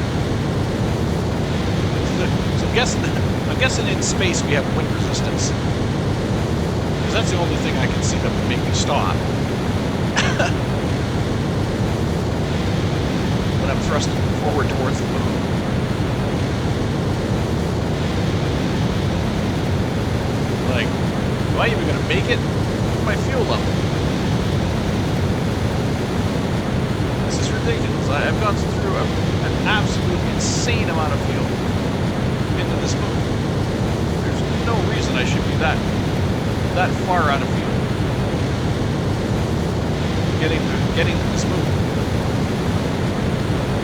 So I'm guessing in space we have wind resistance. Because that's the only thing I can see that would make me stop. When I'm thrusting forward towards the moon. Like, am I even going to make it? Look at my fuel level. This is ridiculous. I've gone through an absolutely insane amount of fuel into this moon. There's no reason I should be that far out of fuel getting to this moon.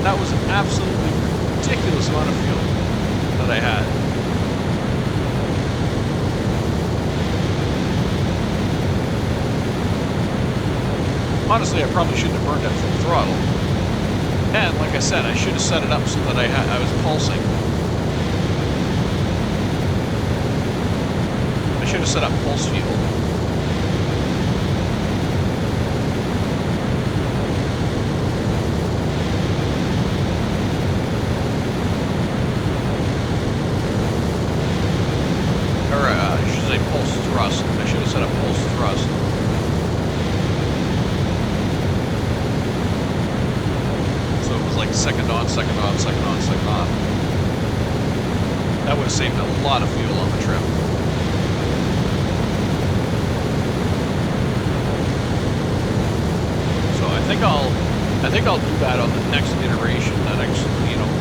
That was an absolutely ridiculous amount of fuel that I had. Honestly, I probably shouldn't have burned at full throttle. And like I said, I should have set it up so that I was pulsing. I should have set up pulse fuel. thrust. I should have set up pulse thrust. So it was like second on, second on, second on, second on. That would have saved a lot of fuel on the trip. So I think I'll do that on the next iteration. That actually, you know,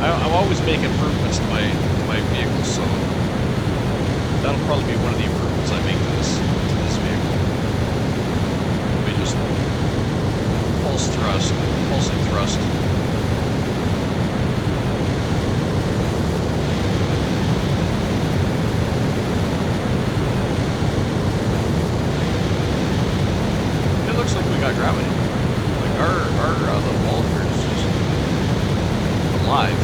I always make improvements to my vehicles, so that'll probably be one of the improvements I make to this vehicle. Maybe just pulsing thrust. It looks like we got gravity. Like our little ball here is just alive.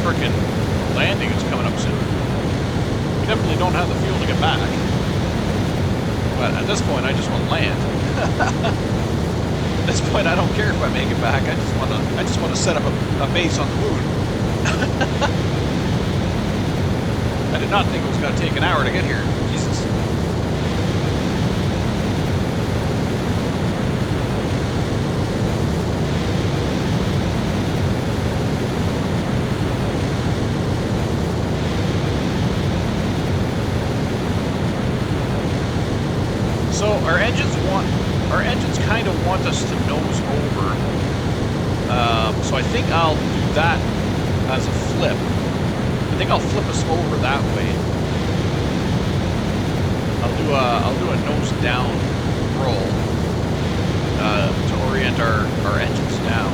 Frickin' landing is coming up soon. We definitely don't have the fuel to get back. But at this point, I just want to land. At this point, I don't care if I make it back. I just want to set up a base on the moon. I did not think it was going to take an hour to get here. Jesus. So our engines kind of want us to nose over. So I think I'll do that as a flip. I think I'll flip us over that way. I'll do a nose down roll to orient our engines down.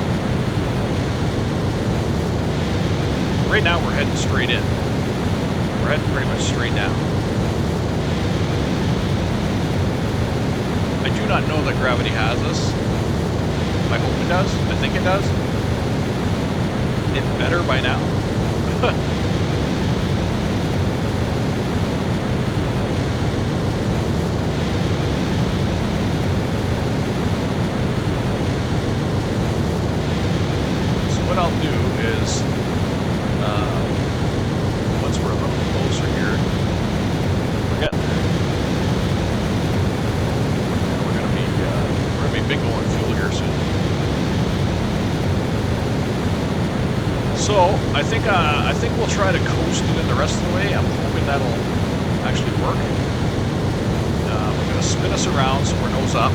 Right now we're heading straight in. We're heading pretty much straight down. I do not know that gravity has us. I hope it does. I think it does. It better by now. So what I'll do is, once we're a little closer here, we're getting there. We're gonna be big on fuel here soon. So I think we'll try to coast it in the rest of the way. I'm hoping that'll actually work. We're gonna spin us around so we're nose up.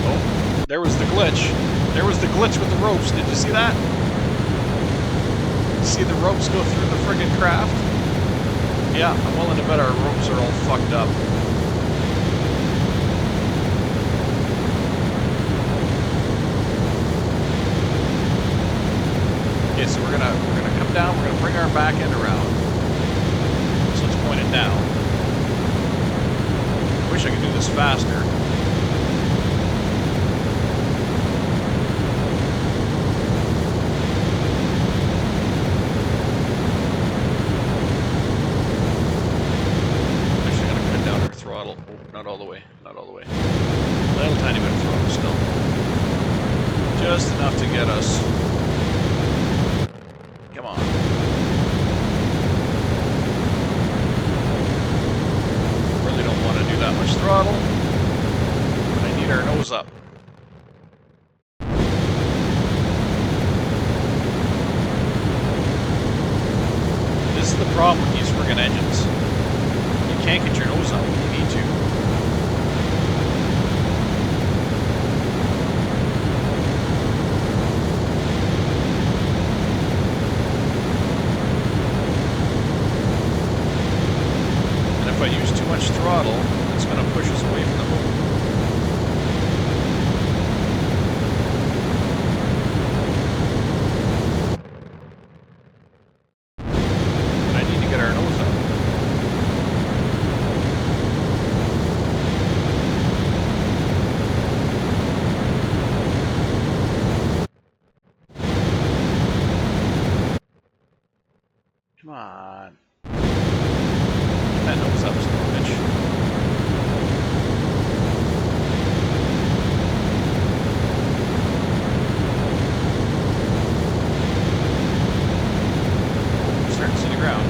Oh, there was the glitch. There was the glitch with the ropes. Did you see that? See the ropes go through the friggin' craft? Yeah, I'm willing to bet our ropes are all fucked up. Okay, so we're gonna come down. We're gonna bring our back end around. So it's pointed down. I wish I could do this faster. Not all the way. A little tiny bit of throttle still. Just enough to get us. Come on. Really don't want to do that much throttle. But I need our nose up. This is the problem with these friggin' engines. You can't get your nose up when you need to. might use too much throttle. It's going to push us away from the boat. But I need to get our nose up. Come on. Get that nose up, son of a bitch. Oh, starting to see the ground.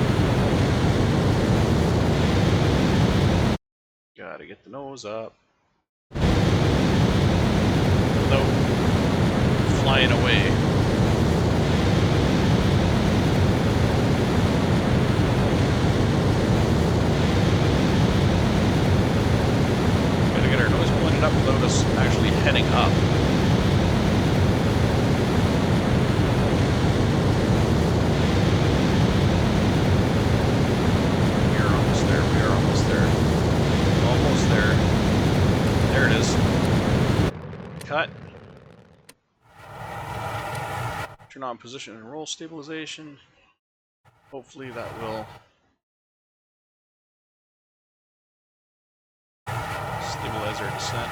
Gotta get the nose up. Without flying away. Up without us actually heading up. We are almost there, we are almost there. Almost there. There it is. Cut. Turn on position and roll stabilization. Hopefully that will stabilize our descent.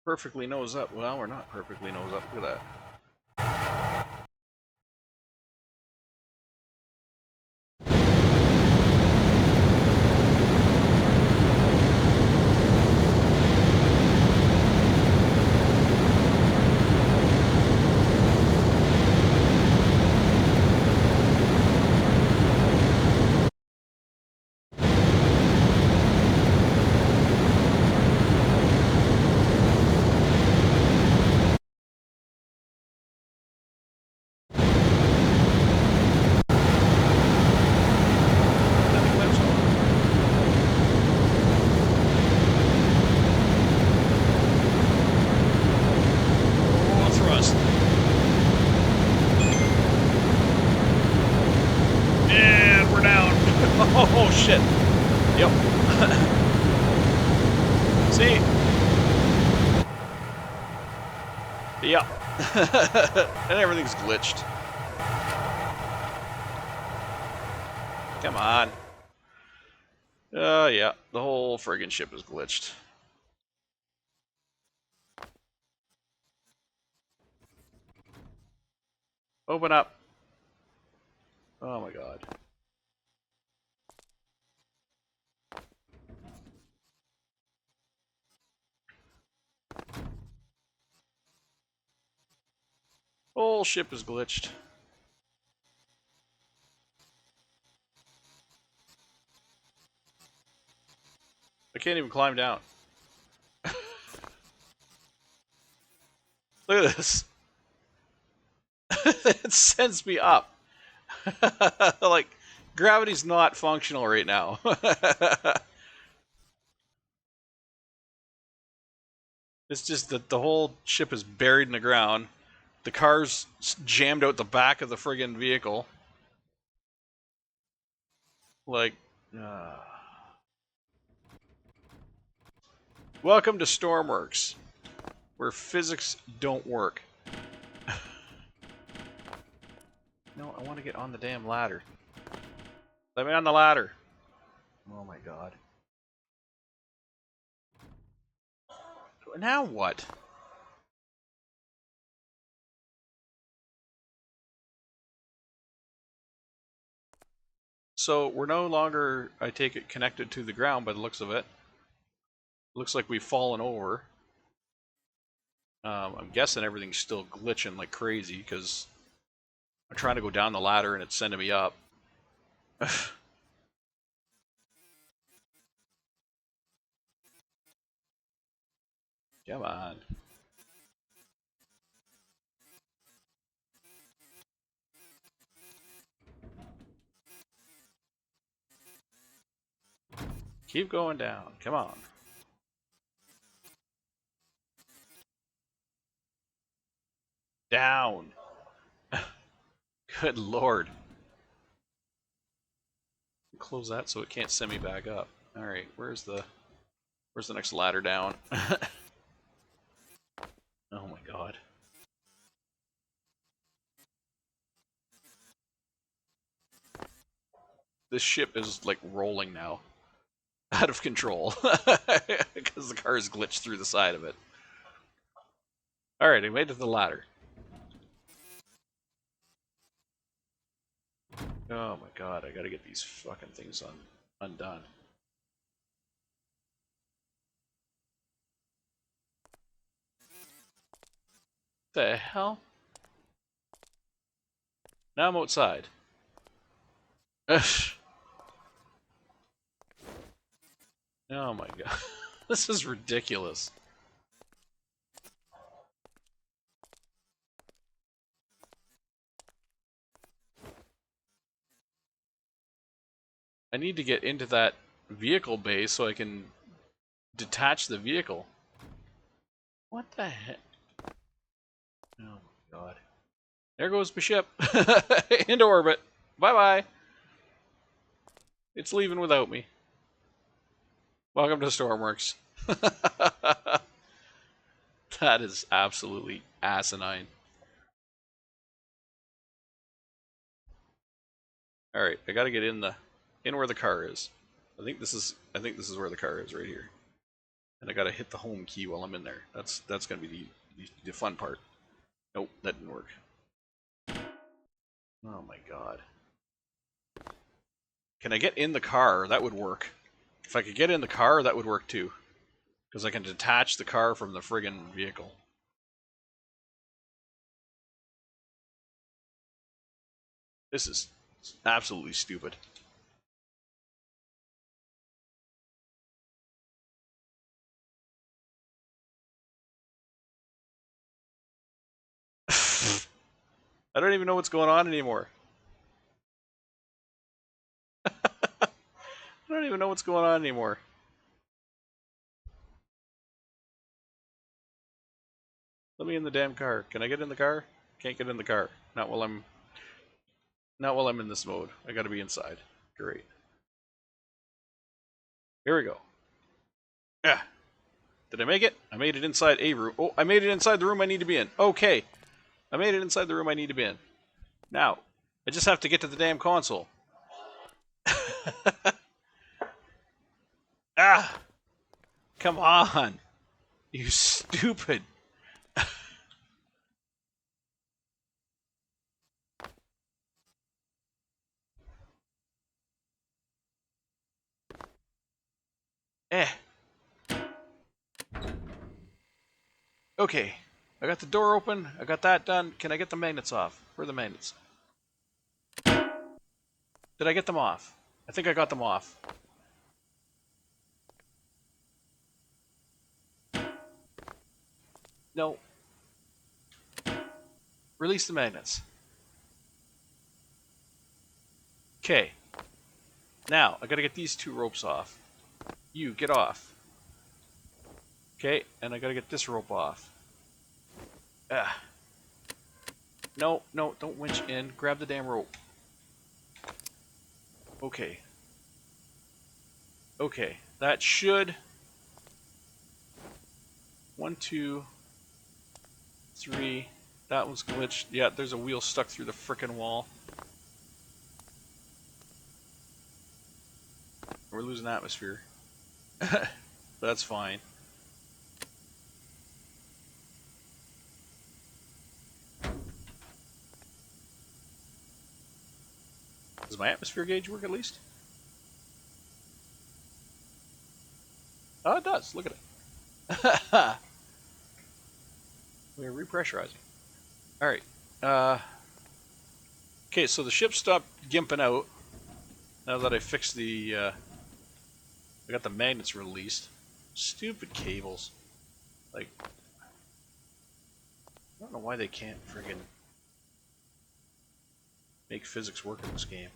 Perfectly nose up. Well, we're not perfectly nose up. Look at that. Oh shit. Yep. See? Yep. And everything's glitched. Come on. Yeah. The whole friggin' ship is glitched. Open up. Oh my god. Whole ship is glitched. I can't even climb down. Look at this. It sends me up. Like, gravity's not functional right now. It's just that the whole ship is buried in the ground. The car's jammed out the back of the friggin' vehicle. Like, welcome to Stormworks, where physics don't work. No, I want to get on the damn ladder. Let me on the ladder. Oh my god. Now what? So we're no longer, I take it, connected to the ground by the looks of it. Looks like we've fallen over. I'm guessing everything's still glitching like crazy because I'm trying to go down the ladder and it's sending me up. Come on. Keep going down. Come on. Down. Good lord. Close that so it can't send me back up. Alright, where's the next ladder down? Oh my god. This ship is like rolling now. Out of control. Because the car is glitched through the side of it. Alright, I made it to the ladder. Oh my god, I gotta get these fucking things undone. The hell? Now I'm outside. Oh my god. This is ridiculous. I need to get into that vehicle bay so I can detach the vehicle. What the heck? Oh my god. There goes my ship. Into orbit. Bye-bye. It's leaving without me. Welcome to Stormworks. That is absolutely asinine. Alright, I gotta get in where the car is. I think this is where the car is, right here. And I gotta hit the home key while I'm in there. That's gonna be the fun part. Nope, that didn't work. Oh my god. Can I get in the car? That would work. If I could get in the car, that would work too. Because I can detach the car from the friggin' vehicle. This is absolutely stupid. I don't even know what's going on anymore. I don't even know what's going on anymore. Let me in the damn car. Can I get in the car? Can't get in the car. Not while I'm in this mode. I gotta be inside. Great. Here we go. Yeah. Did I make it? I made it inside a room. Oh, I made it inside the room I need to be in. Okay. I made it inside the room I need to be in. Now, I just have to get to the damn console. Ah! Come on! You stupid! Eh. Okay. I got the door open. I got that done. Can I get the magnets off? Where are the magnets? Did I get them off? I think I got them off. No. Release the magnets. Okay. Now, I gotta get these two ropes off. You, get off. Okay, and I gotta get this rope off. Ah. No, no, don't winch in. Grab the damn rope. Okay. Okay, that should... 1, 2, 3. That one's glitched. Yeah, there's a wheel stuck through the frickin' wall. We're losing atmosphere. That's fine. Does my atmosphere gauge work at least? Oh, it does. Look at it. We're repressurizing. Alright. Okay, so the ship stopped gimping out. Now that I fixed the... I got the magnets released. Stupid cables. Like... I don't know why they can't friggin' make physics work in this game.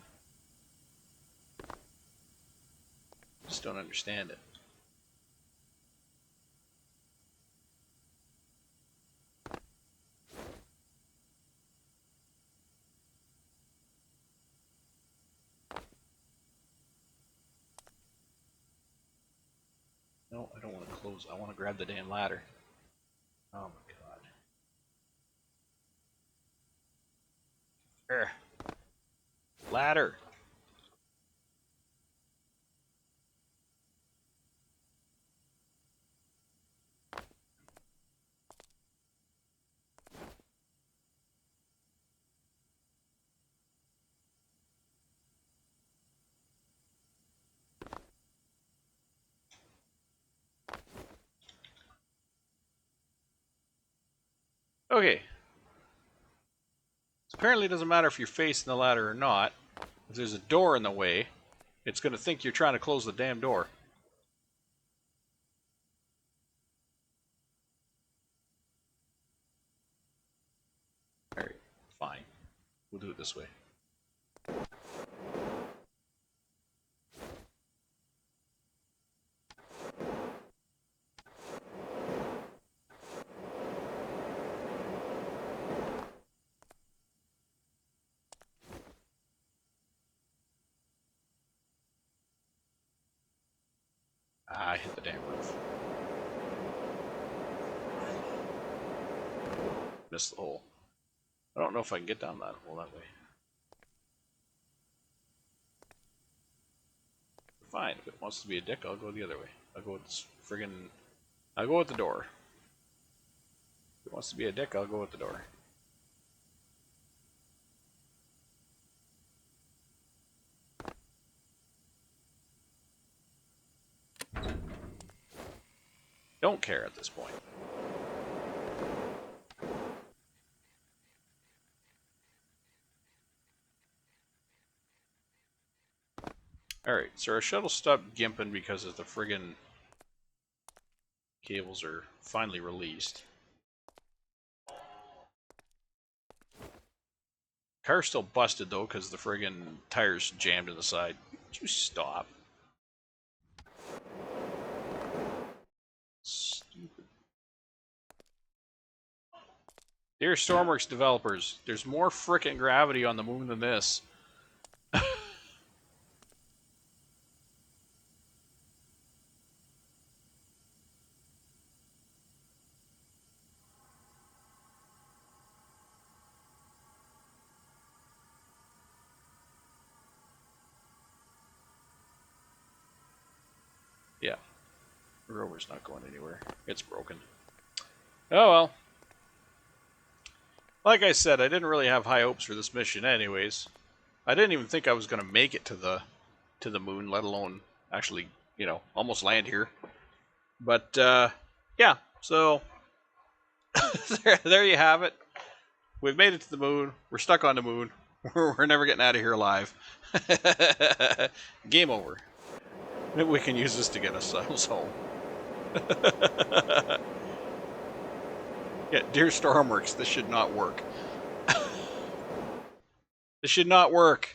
Just don't understand it. No, I don't want to close. I want to grab the damn ladder. Oh my god. There. Ladder. Okay. So apparently it doesn't matter if you're facing the ladder or not. If there's a door in the way, it's going to think you're trying to close the damn door. Alright, fine. We'll do it this way. Ah, I hit the damn roof. Missed the hole. I don't know if I can get down that hole that way. Fine, if it wants to be a dick, I'll go the other way. I'll go with this friggin'... I'll go with the door. If it wants to be a dick, I'll go with the door. Don't care at this point. Alright, so our shuttle stopped gimping because of the friggin' cables are finally released. Car's still busted though because the friggin' tires jammed in the side. Would you stop? Stupid. Dear Stormworks developers, there's more frickin' gravity on the moon than this. Yeah. The rover's not going anywhere. It's broken. Oh well. Like I said, I didn't really have high hopes for this mission anyways. I didn't even think I was going to make it to the moon, let alone actually, you know, almost land here. But yeah, so there you have it. We've made it to the moon. We're stuck on the moon. We're never getting out of here alive. Game over. Maybe we can use this to get ourselves home. Yeah, dear Stormworks, this should not work. This should not work.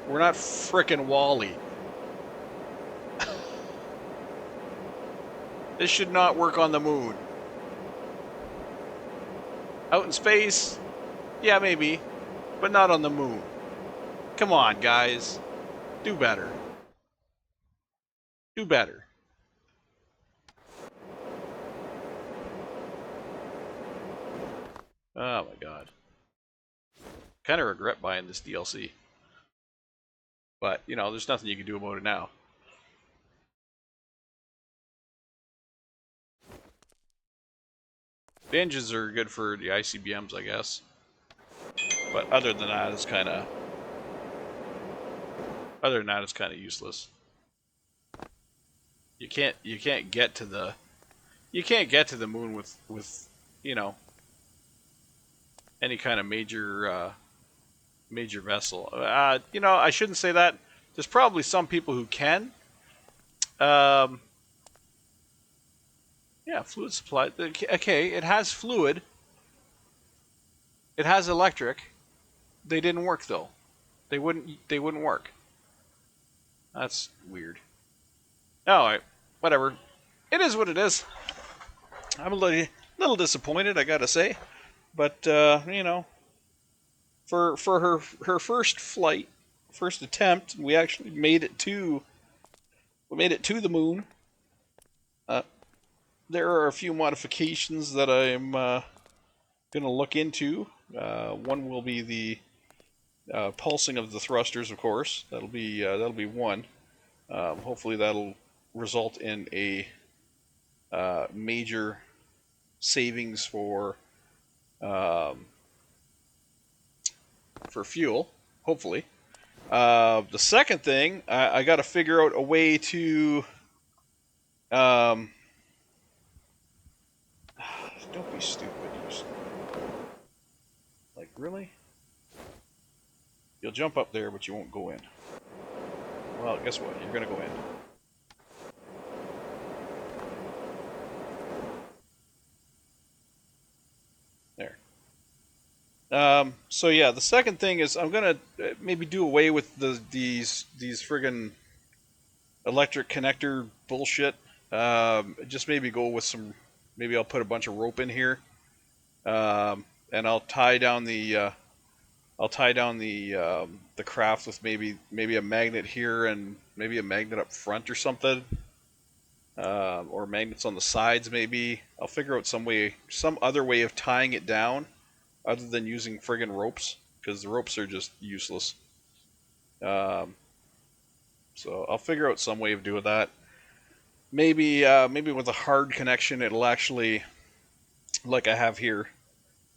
We're not frickin' Wall-E. This should not work on the moon. Out in space? Yeah, maybe. But not on the moon. Come on, guys. Do better. Do better. Oh my god. Kind of regret buying this DLC. But, you know, there's nothing you can do about it now. The engines are good for the ICBMs, I guess. But other than that, it's kind of... Other than that, it's kind of useless. You can't get to the... You can't get to the moon with you know, any kind of major vessel. You know, I shouldn't say that. There's probably some people who can. Yeah, fluid supply. Okay, it has fluid. It has electric. They didn't work though. They wouldn't work. That's weird. Alright, whatever. It is what it is. I'm a little disappointed, I gotta say. But you know, for her first flight, first attempt, we actually made it to the moon. there are a few modifications that I'm going to look into. One will be the pulsing of the thrusters, of course. That'll be one. Hopefully that'll result in a major savings um, for fuel. Hopefully. The second thing, I got to figure out a way to. Um, don't be stupid. Like, really? You'll jump up there, but you won't go in. Well, guess what? You're going to go in. There. So yeah, the second thing is I'm gonna maybe do away with these friggin' electric connector bullshit. Just maybe go with some. Maybe I'll put a bunch of rope in here, and I'll tie down the craft with maybe a magnet here and maybe a magnet up front or something, or magnets on the sides. Maybe I'll figure out some other way of tying it down other than using friggin' ropes, because the ropes are just useless. Um, so I'll figure out some way of doing that. Maybe with a hard connection, it'll actually, like I have here.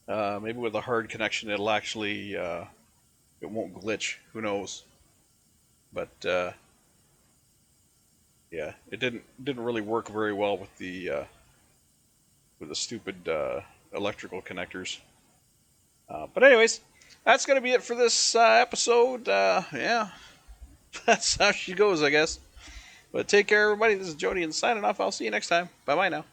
Maybe with a hard connection, it'll actually it won't glitch. Who knows? But yeah, it didn't really work very well with the stupid electrical connectors. But anyways, that's gonna be it for this episode. Yeah, that's how she goes, I guess. But take care, everybody. This is Jody, and signing off. I'll see you next time. Bye bye now.